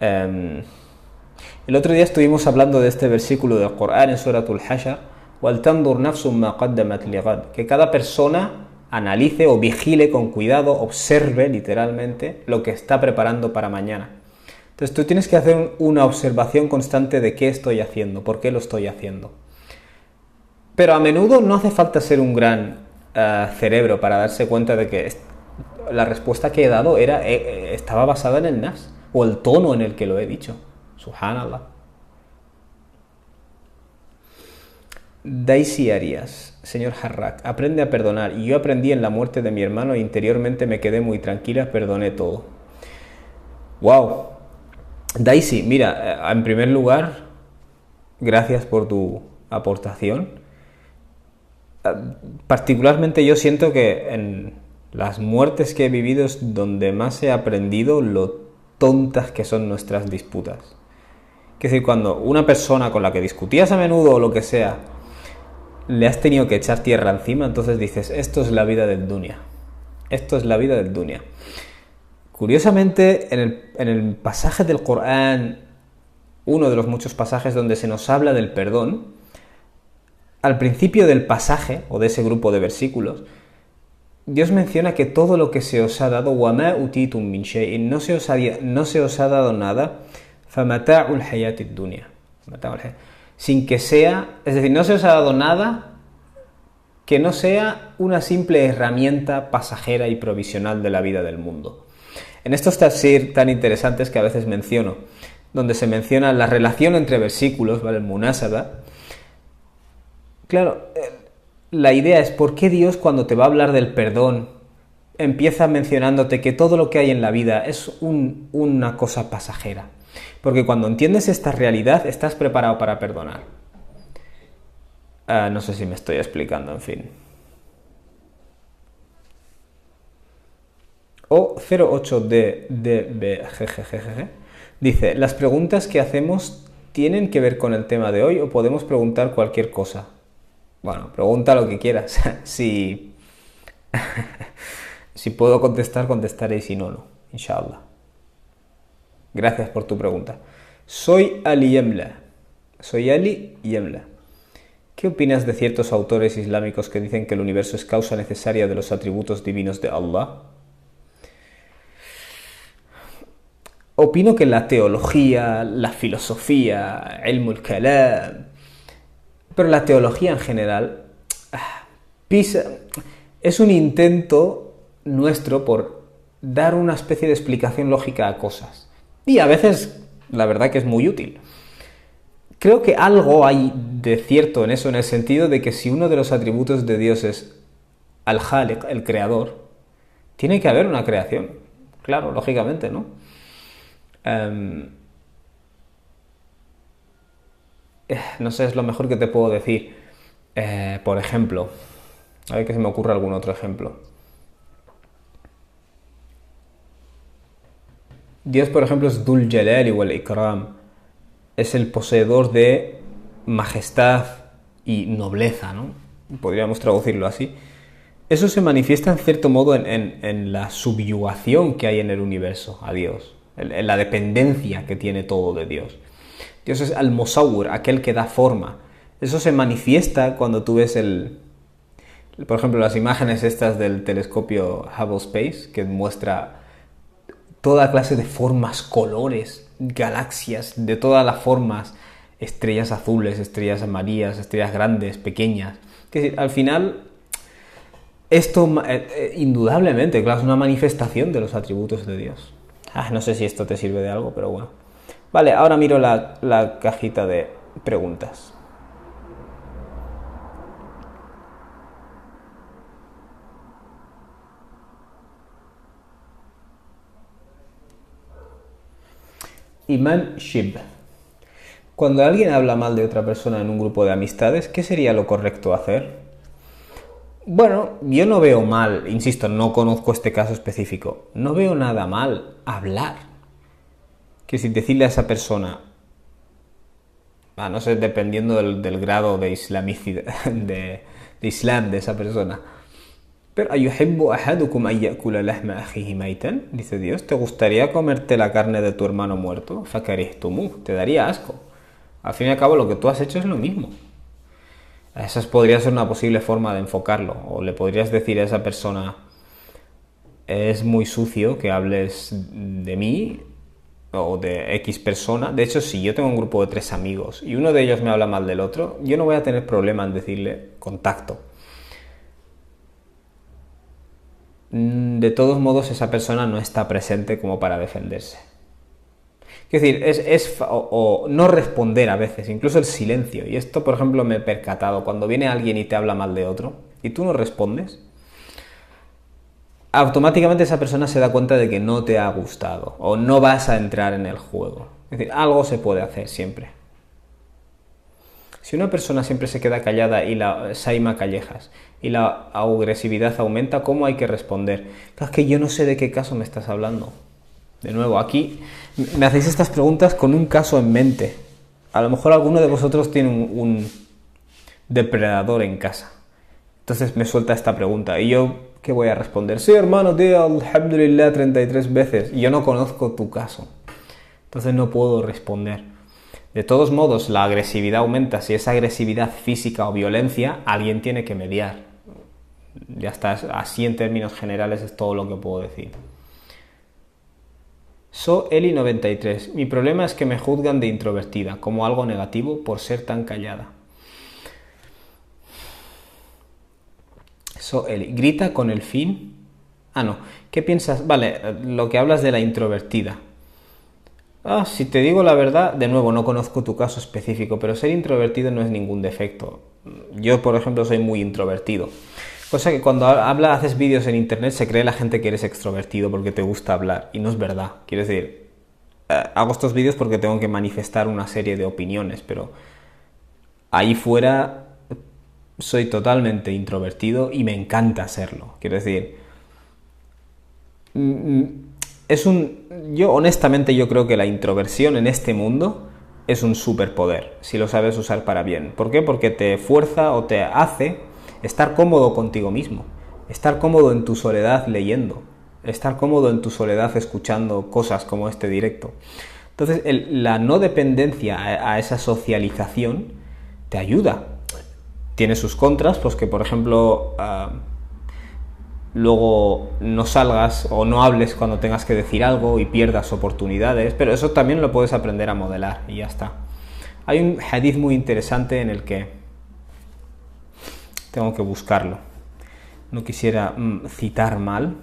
El otro día estuvimos hablando de este versículo del Corán en Suratul Hajar, وَلْتَنْظُرْ نَفْسٌ مَا قَدَّمَتْ لِغَدٍ, que cada persona analice o vigile con cuidado, observe literalmente lo que está preparando para mañana. Entonces tú tienes que hacer una observación constante de qué estoy haciendo, por qué lo estoy haciendo. Pero a menudo no hace falta ser un gran cerebro para darse cuenta de que la respuesta que he dado estaba basada en el nas, o el tono en el que lo he dicho. Subhanallah. Daisy Arias, señor Harrak, aprende a perdonar. Y yo aprendí en la muerte de mi hermano e interiormente me quedé muy tranquila, perdoné todo. ¡Wow! Daisy, mira, en primer lugar, gracias por tu aportación. Particularmente yo siento que en las muertes que he vivido es donde más he aprendido lo tontas que son nuestras disputas. Es decir, cuando una persona con la que discutías a menudo o lo que sea, le has tenido que echar tierra encima, entonces dices, esto es la vida del dunya. Esto es la vida del dunya. Curiosamente, en el pasaje del Corán, uno de los muchos pasajes donde se nos habla del perdón, al principio del pasaje, o de ese grupo de versículos, Dios menciona que todo lo que se os ha dado, وَمَا أُتِيتُم مِّن شَيْءٍ, no se os ha dado nada, فَمَتَاعُ الْحَيَاةِ الدُّنْيَا, sin que sea, es decir, no se os ha dado nada que no sea una simple herramienta pasajera y provisional de la vida del mundo. En estos tafsir tan interesantes que a veces menciono, donde se menciona la relación entre versículos, ¿vale? El munasaba. Claro, la idea es por qué Dios cuando te va a hablar del perdón empieza mencionándote que todo lo que hay en la vida es una cosa pasajera. Porque cuando entiendes esta realidad estás preparado para perdonar. No sé si me estoy explicando, en fin. O 08DBGGGG dice, ¿las preguntas que hacemos tienen que ver con el tema de hoy o podemos preguntar cualquier cosa? Bueno, pregunta lo que quieras. Si puedo contestar, contestaré y si no, no. Inshallah. Gracias por tu pregunta. Soy Ali Yemla. ¿Qué opinas de ciertos autores islámicos que dicen que el universo es causa necesaria de los atributos divinos de Allah? opino que la teología, la filosofía, ilm al-kalam, pero la teología en general es un intento nuestro por dar una especie de explicación lógica a cosas. Y a veces, la verdad que es muy útil. Creo que algo hay de cierto en eso, en el sentido de que si uno de los atributos de Dios es al-Khaliq, el creador, tiene que haber una creación. Claro, lógicamente, ¿no? No sé, es lo mejor que te puedo decir. Por ejemplo, a ver que se me ocurre algún otro ejemplo. Dios, por ejemplo, es Dhul Jalali wal Ikram. Es el poseedor de majestad y nobleza, ¿no? Podríamos traducirlo así. Eso se manifiesta en cierto modo en la subyugación que hay en el universo a Dios, en la dependencia que tiene todo de Dios. Dios es al-Musawwir, aquel que da forma. Eso se manifiesta cuando tú ves por ejemplo, las imágenes estas del telescopio Hubble Space, que muestra toda clase de formas, colores, galaxias, de todas las formas, estrellas azules, estrellas amarillas, estrellas grandes, pequeñas. Es decir, al final, esto indudablemente, claro, es una manifestación de los atributos de Dios. No sé si esto te sirve de algo, pero bueno. Vale, ahora miro la cajita de preguntas. Iman Shib. Cuando alguien habla mal de otra persona en un grupo de amistades, ¿qué sería lo correcto hacer? Bueno, yo no veo mal, insisto, no conozco este caso específico, no veo nada mal hablar. Que si decirle a esa persona, no sé, dependiendo del grado de islamicidad, de islam de esa persona, pero ¿ayuhibbu ahadukum an ya'kula lahma akhihi maytan? Dice Dios, ¿te gustaría comerte la carne de tu hermano muerto? Fakarihtumu, te daría asco. Al fin y al cabo lo que tú has hecho es lo mismo. Esa podría ser una posible forma de enfocarlo. O le podrías decir a esa persona, es muy sucio que hables de mí o de X persona. De hecho, si yo tengo un grupo de 3 amigos y uno de ellos me habla mal del otro, yo no voy a tener problema en decirle contacto. De todos modos, esa persona no está presente como para defenderse. Es decir, o no responder a veces, incluso el silencio. Y esto, por ejemplo, me he percatado. Cuando viene alguien y te habla mal de otro y tú no respondes, automáticamente esa persona se da cuenta de que no te ha gustado o no vas a entrar en el juego. Es decir, algo se puede hacer siempre. Si una persona siempre se queda callada y la saima callejas y la agresividad aumenta, ¿cómo hay que responder? Es que yo no sé de qué caso me estás hablando. De nuevo, aquí me hacéis estas preguntas con un caso en mente. A lo mejor alguno de vosotros tiene un depredador en casa. Entonces me suelta esta pregunta y yo, ¿qué voy a responder? Sí, hermano, tío, alhamdulillah 33 veces. Y yo no conozco tu caso. Entonces no puedo responder. De todos modos, la agresividad aumenta. Si es agresividad física o violencia, alguien tiene que mediar. Ya está, así en términos generales es todo lo que puedo decir. Eli93. Mi problema es que me juzgan de introvertida, como algo negativo por ser tan callada. Eli. Grita con el fin... no. ¿Qué piensas? Vale, lo que hablas de la introvertida. Si te digo la verdad, de nuevo, no conozco tu caso específico, pero ser introvertido no es ningún defecto. Yo, por ejemplo, soy muy introvertido. Cosa que cuando haces vídeos en internet se cree la gente que eres extrovertido porque te gusta hablar. Y no es verdad. Quiero decir, hago estos vídeos porque tengo que manifestar una serie de opiniones, pero ahí fuera soy totalmente introvertido y me encanta serlo. Quiero decir, yo honestamente yo creo que la introversión en este mundo es un superpoder, si lo sabes usar para bien. ¿Por qué? Porque te fuerza o te hace estar cómodo contigo mismo, estar cómodo en tu soledad leyendo, estar cómodo en tu soledad escuchando cosas como este directo. Entonces, la no dependencia a esa socialización te ayuda. Tiene sus contras, pues que por ejemplo luego no salgas o no hables cuando tengas que decir algo y pierdas oportunidades, pero eso también lo puedes aprender a modelar y ya está. Hay un hadith muy interesante en el que tengo que buscarlo. No quisiera citar mal.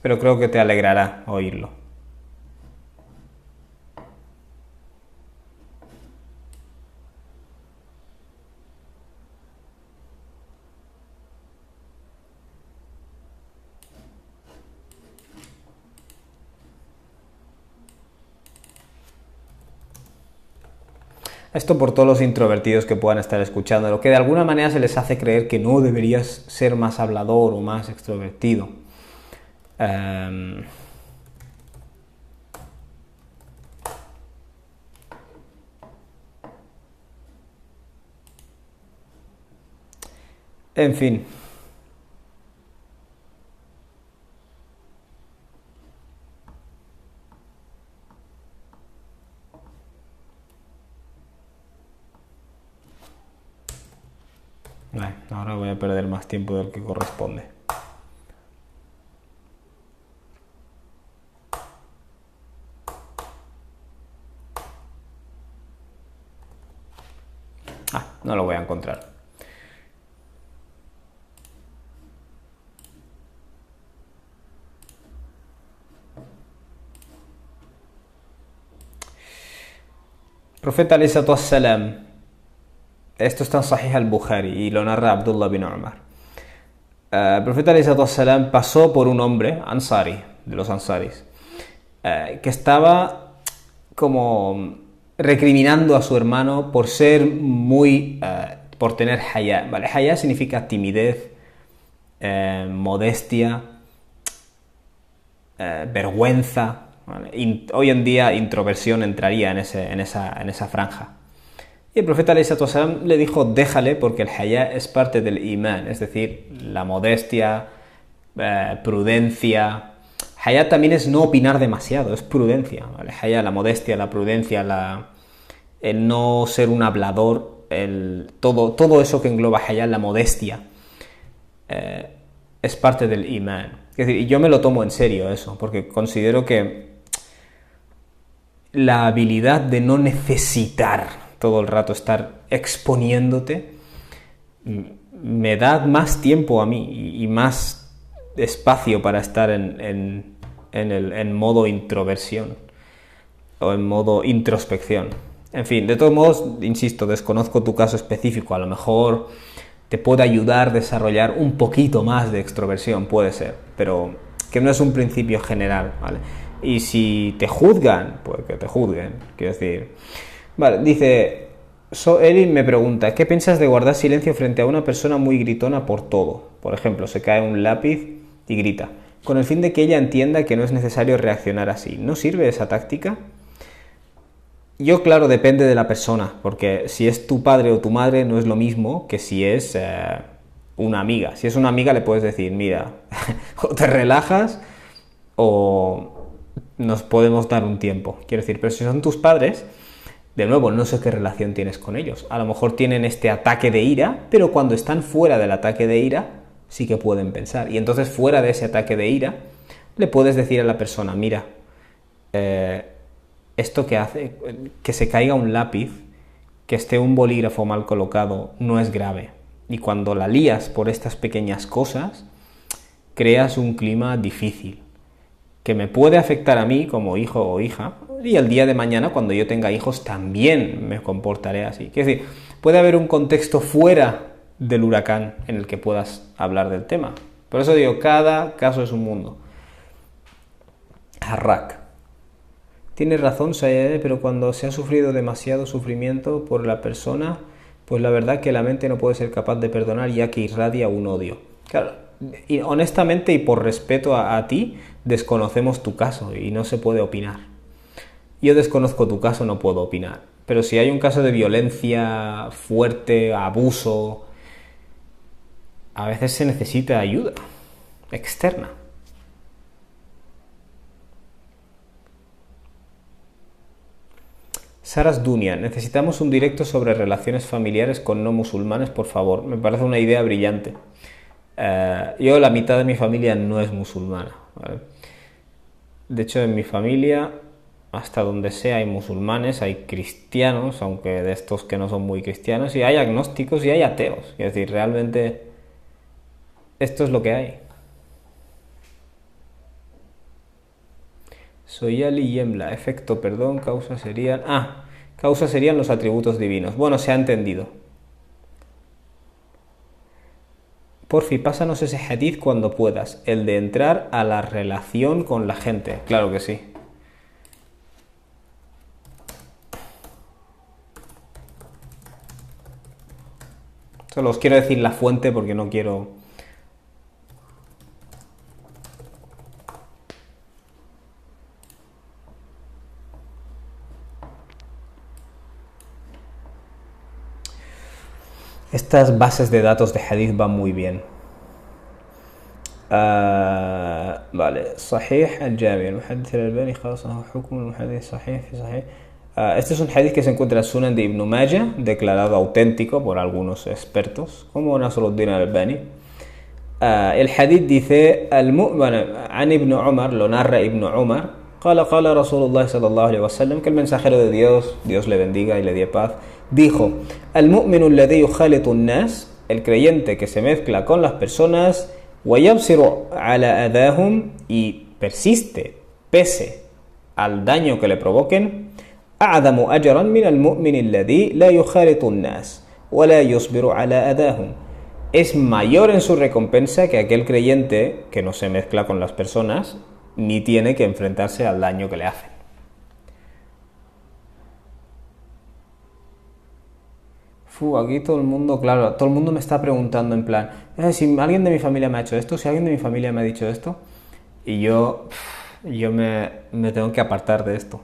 Pero creo que te alegrará oírlo. Esto por todos los introvertidos que puedan estar escuchando, lo que de alguna manera se les hace creer que no deberías ser más hablador o más extrovertido. En fin. Ahora voy a perder más tiempo del que corresponde. No lo voy a encontrar. Profeta alayhi salatu wassalam, esto está en Sahih al-Bukhari y lo narra Abdullah bin Umar. El profeta alayhi salatu wassalam pasó por un hombre, ansari, de los ansaris, que estaba como recriminando a su hermano por ser por tener haya. ¿Vale? Haya significa timidez, modestia, vergüenza. ¿Vale? Hoy en día introversión entraría en esa franja. Y el profeta alayhi salatu wassalam le dijo, déjale porque el haya es parte del imán, es decir, la modestia, prudencia. Haya también es no opinar demasiado, es prudencia. ¿Vale? Haya, la modestia, la prudencia, el no ser un hablador, todo eso que engloba haya, la modestia, es parte del imán. Es decir, yo me lo tomo en serio eso, porque considero que la habilidad de no necesitar todo el rato estar exponiéndote me da más tiempo a mí y más espacio para estar en modo introversión o en modo introspección. En fin, de todos modos, insisto, desconozco tu caso específico. A lo mejor te puede ayudar a desarrollar un poquito más de extroversión, puede ser, pero que no es un principio general, ¿vale? Y si te juzgan, pues que te juzguen, quiero decir. Vale, dice, Eli me pregunta, ¿qué piensas de guardar silencio frente a una persona muy gritona por todo? Por ejemplo, se cae un lápiz y grita, con el fin de que ella entienda que no es necesario reaccionar así. ¿No sirve esa táctica? Yo, claro, depende de la persona, porque si es tu padre o tu madre no es lo mismo que si es una amiga. Si es una amiga le puedes decir, mira, o te relajas o nos podemos dar un tiempo. Quiero decir, pero si son tus padres, de nuevo, no sé qué relación tienes con ellos. A lo mejor tienen este ataque de ira, pero cuando están fuera del ataque de ira, sí que pueden pensar. Y entonces, fuera de ese ataque de ira, le puedes decir a la persona, mira, esto que hace, que se caiga un lápiz, que esté un bolígrafo mal colocado, no es grave. Y cuando la lías por estas pequeñas cosas, creas un clima difícil, que me puede afectar a mí como hijo o hija, y el día de mañana, cuando yo tenga hijos, también me comportaré así. Es decir, puede haber un contexto fuera del huracán en el que puedas hablar del tema. Por eso digo, cada caso es un mundo. Harrak. Tienes razón, Sayed, pero cuando se ha sufrido demasiado sufrimiento por la persona, pues la verdad que la mente no puede ser capaz de perdonar ya que irradia un odio. Claro, y honestamente y por respeto a ti, desconocemos tu caso y no se puede opinar. Yo desconozco tu caso, no puedo opinar. Pero si hay un caso de violencia fuerte, abuso, a veces se necesita ayuda externa. Saras Dunia, necesitamos un directo sobre relaciones familiares con no musulmanes, por favor. Me parece una idea brillante. Yo, la mitad de mi familia no es musulmana, ¿vale? De hecho, en mi familia, hasta donde sea, hay musulmanes, hay cristianos, aunque de estos que no son muy cristianos, y hay agnósticos y hay ateos. Es decir, realmente esto es lo que hay. Soyali y Yemla, efecto, perdón, causa serían... causa serían los atributos divinos. Bueno, se ha entendido. Porfi, pásanos ese hadith cuando puedas, el de entrar a la relación con la gente. Claro que sí. Solo os quiero decir la fuente porque no quiero... Estas bases de datos de hadith van muy bien. Vale. Sahih al-Jami. Al-Muhaddith al-Albani khasahu hukm al-Muhaddith sahih fi sahih. Este es un hadith que se encuentra en Sunan de Ibn Majah, declarado auténtico por algunos expertos, como Nasruddin al-Albani. El hadith dice, an Ibn Umar, lo narra Ibn Umar, qala Rasulullah sallallahu alaihi wasallam, que el mensajero de Dios, Dios le bendiga y le dé paz, dijo, al-mu'minu alladhi yukhalitu an-nas, el creyente que se mezcla con las personas, wa yabsiru ala adahum, y persiste, pese al daño que le provoquen, a'zamu ajran min al-mu'min alladhi la yukhalitu an-nas wa la yusbiru ala adahum, es mayor en su recompensa que aquel creyente que no se mezcla con las personas ni tiene que enfrentarse al daño que le hacen. Aquí todo el mundo, claro, todo el mundo me está preguntando en plan, si alguien de mi familia me ha hecho esto, si alguien de mi familia me ha dicho esto, y yo me tengo que apartar de esto.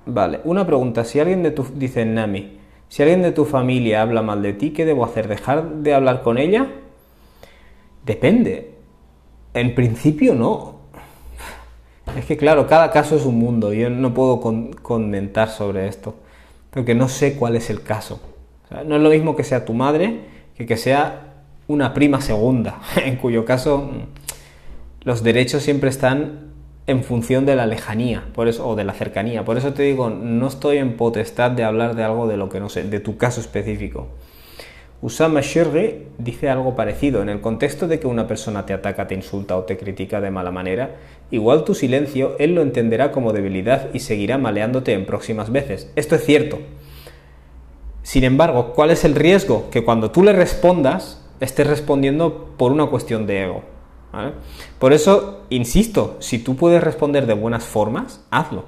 Vale, una pregunta, si alguien de tu, dice Nami, si alguien de tu familia habla mal de ti, ¿qué debo hacer? ¿Dejar de hablar con ella? Depende. En principio no. Es que claro, cada caso es un mundo, yo no puedo comentar sobre esto, porque no sé cuál es el caso. O sea, no es lo mismo que sea tu madre que sea una prima segunda, en cuyo caso los derechos siempre están en función de la lejanía, por eso, o de la cercanía. Por eso te digo, no estoy en potestad de hablar de algo de lo que no sé, de tu caso específico. Usama Shirri dice algo parecido, en el contexto de que una persona te ataca, te insulta o te critica de mala manera, igual tu silencio, él lo entenderá como debilidad y seguirá maleándote en próximas veces. Esto es cierto. Sin embargo, ¿cuál es el riesgo? Que cuando tú le respondas, estés respondiendo por una cuestión de ego, ¿vale? Por eso, insisto, si tú puedes responder de buenas formas, hazlo.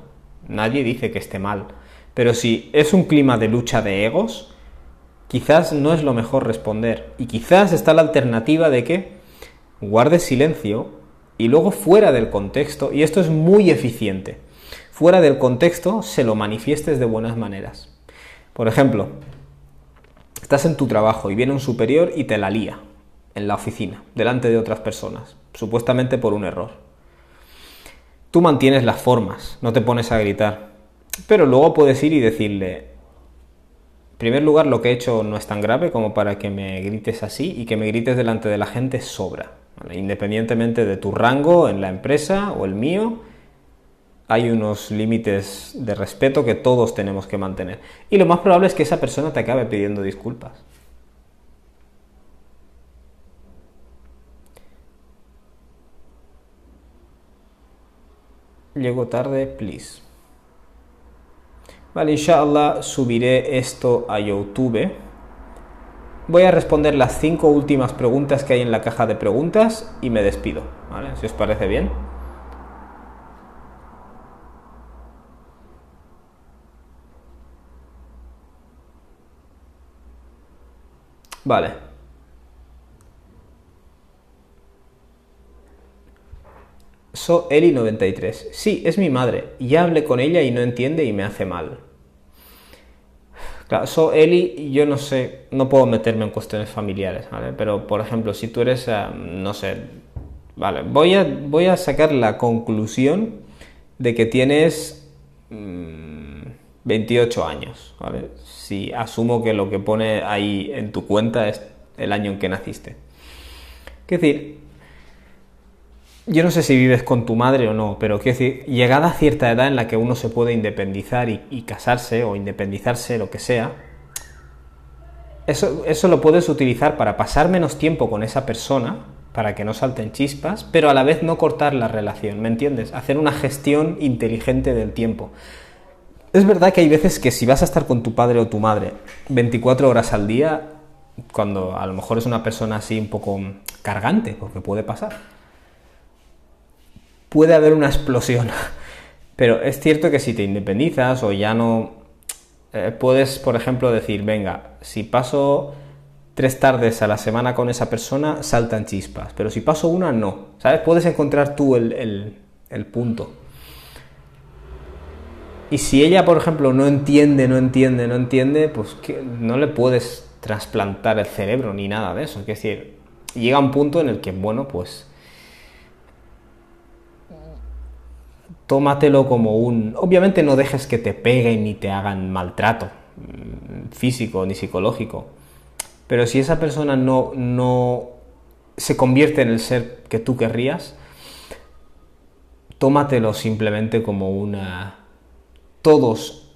Nadie dice que esté mal. Pero si es un clima de lucha de egos, quizás no es lo mejor responder. Y quizás está la alternativa de que guardes silencio y luego fuera del contexto, y esto es muy eficiente, fuera del contexto se lo manifiestes de buenas maneras. Por ejemplo, estás en tu trabajo y viene un superior y te la lía en la oficina, delante de otras personas, supuestamente por un error. Tú mantienes las formas, no te pones a gritar, pero luego puedes ir y decirle, en primer lugar, lo que he hecho no es tan grave como para que me grites así, y que me grites delante de la gente sobra, ¿vale? Independientemente de tu rango en la empresa o el mío, hay unos límites de respeto que todos tenemos que mantener. Y lo más probable es que esa persona te acabe pidiendo disculpas. Llego tarde, please. Vale, inshallah subiré esto a YouTube. Voy a responder las 5 últimas preguntas que hay en la caja de preguntas y me despido, ¿vale? Si os parece bien. Vale. So Eli93. Sí, es mi madre. Ya hablé con ella y no entiende y me hace mal. Claro, So Eli, yo no sé, no puedo meterme en cuestiones familiares, ¿vale? Pero, por ejemplo, si tú eres, no sé, vale, voy a sacar la conclusión de que tienes 28 años, ¿vale? Si asumo que lo que pone ahí en tu cuenta es el año en que naciste. Es decir, yo no sé si vives con tu madre o no, pero quiero decir, llegada a cierta edad en la que uno se puede independizar y casarse o independizarse, lo que sea, eso lo puedes utilizar para pasar menos tiempo con esa persona, para que no salten chispas, pero a la vez no cortar la relación, ¿me entiendes? Hacer una gestión inteligente del tiempo. Es verdad que hay veces que si vas a estar con tu padre o tu madre 24 horas al día, cuando a lo mejor es una persona así un poco cargante, porque puede pasar, puede haber una explosión. Pero es cierto que si te independizas o ya no... puedes, por ejemplo, decir, venga, si paso 3 tardes a la semana con esa persona, saltan chispas. Pero si paso una, no. ¿Sabes? Puedes encontrar tú el punto. Y si ella, por ejemplo, no entiende, pues que no le puedes trasplantar el cerebro ni nada de eso. Es decir, llega un punto en el que, bueno, pues tómatelo como un... Obviamente no dejes que te peguen ni te hagan maltrato físico ni psicológico. Pero si esa persona no se convierte en el ser que tú querrías, tómatelo simplemente como una... Todos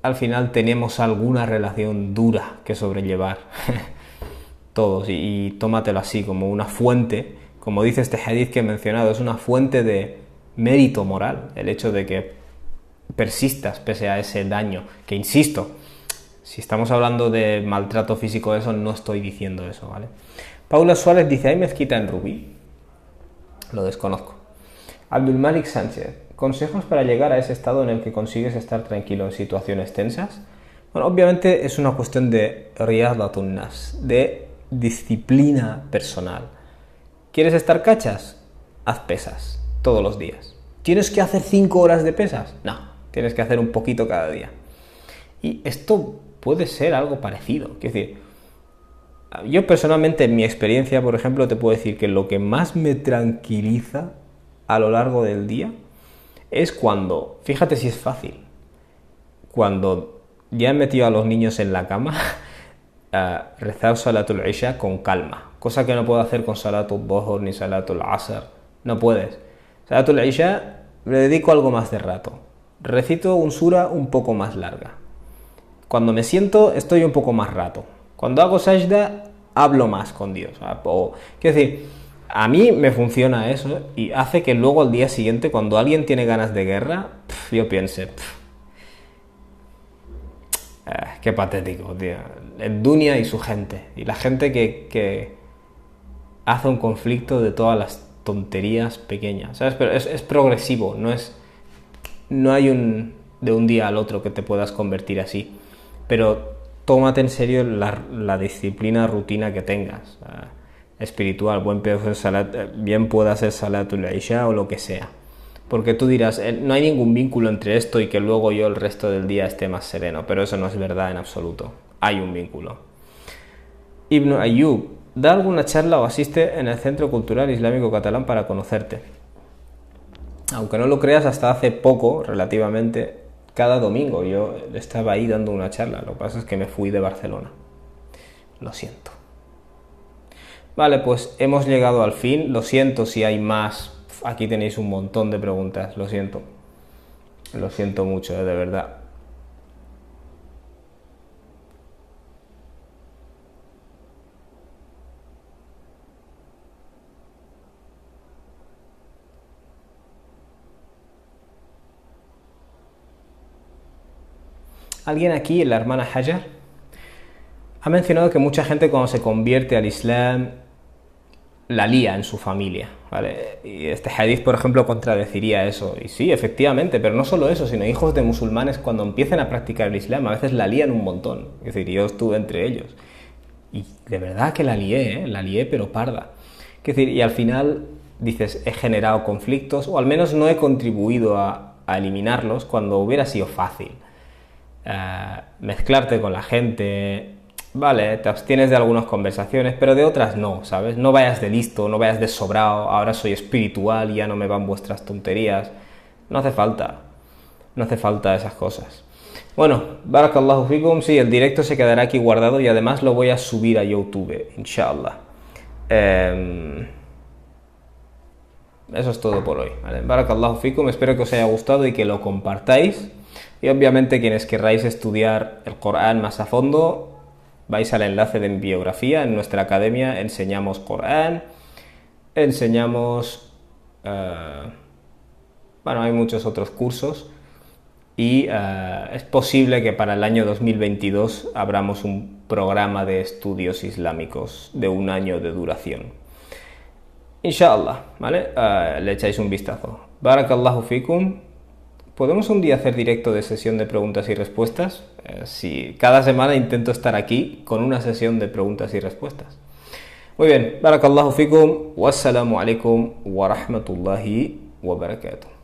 al final tenemos alguna relación dura que sobrellevar. Todos. Y tómatelo así, como una fuente. Como dice este hadith que he mencionado, es una fuente de mérito moral. El hecho de que persistas pese a ese daño. Que insisto, si estamos hablando de maltrato físico, eso no estoy diciendo eso, ¿vale? Paula Suárez dice, ¿hay mezquita en Rubí? Lo desconozco. Abdul Malik Sánchez, ¿consejos para llegar a ese estado en el que consigues estar tranquilo en situaciones tensas? Bueno, obviamente es una cuestión de riyadatun nafs, de disciplina personal. ¿Quieres estar cachas? Haz pesas todos los días. ¿Tienes que hacer 5 horas de pesas? No, tienes que hacer un poquito cada día. Y esto puede ser algo parecido. Es decir, yo personalmente en mi experiencia, por ejemplo, te puedo decir que lo que más me tranquiliza a lo largo del día es cuando, fíjate si es fácil, cuando ya he metido a los niños en la cama, rezar Salatul Isha con calma, cosa que no puedo hacer con Salatul Dhuhr ni Salatul Asr, no puedes. Salatul Isha le dedico algo más de rato, recito un sura un poco más larga. Cuando me siento, estoy un poco más rato. Cuando hago sajda, hablo más con Dios. Quiero decir, a mí me funciona eso y hace que luego al día siguiente, cuando alguien tiene ganas de guerra, yo piense, qué patético, tío. El Dunya y su gente. Y la gente que hace un conflicto de todas las tonterías pequeñas. ¿Sabes? Pero es progresivo, no hay de un día al otro que te puedas convertir así. Pero tómate en serio la disciplina, rutina que tengas, espiritual, bien pueda ser Salatul Isha o lo que sea. Porque tú dirás, no hay ningún vínculo entre esto y que luego yo el resto del día esté más sereno, pero eso no es verdad en absoluto. Hay un vínculo. Ibn Ayyub, da alguna charla o asiste en el Centro Cultural Islámico Catalán para conocerte. Aunque no lo creas, hasta hace poco, relativamente, cada domingo yo estaba ahí dando una charla. Lo que pasa es que me fui de Barcelona. Lo siento. Vale, pues hemos llegado al fin. Lo siento si hay más. Aquí tenéis un montón de preguntas. Lo siento. Lo siento mucho, de verdad. Alguien aquí, la hermana Hajar, ha mencionado que mucha gente cuando se convierte al Islam la lía en su familia, ¿vale? Y este hadith, por ejemplo, contradeciría eso. Y sí, efectivamente, pero no solo eso, sino hijos de musulmanes cuando empiezan a practicar el Islam a veces la lían un montón. Es decir, yo estuve entre ellos. Y de verdad que la lié, pero parda. Es decir, y al final dices, he generado conflictos, o al menos no he contribuido a eliminarlos cuando hubiera sido fácil. Mezclarte con la gente, vale, te abstienes de algunas conversaciones, pero de otras no, ¿sabes? No vayas de listo, no vayas de sobrado, ahora soy espiritual y ya no me van vuestras tonterías, no hace falta. no hace falta esas cosas. Bueno, barakallahu fikum, sí, el directo se quedará aquí guardado y además lo voy a subir a YouTube, inshallah. Eso es todo por hoy, ¿vale? Barakallahu fikum, espero que os haya gustado y que lo compartáis. Y obviamente quienes querráis estudiar el Corán más a fondo, vais al enlace de mi biografía. En nuestra academia enseñamos Corán, enseñamos... bueno, hay muchos otros cursos y es posible que para el año 2022 abramos un programa de estudios islámicos de 1 año de duración. Inshallah, ¿vale? Le echáis un vistazo. Barakallahu fikum. ¿Podemos un día hacer directo de sesión de preguntas y respuestas? Sí, cada semana intento estar aquí con una sesión de preguntas y respuestas. Muy bien, barakallahu fikum, wassalamu alaikum wa rahmatullahi wa barakatuh.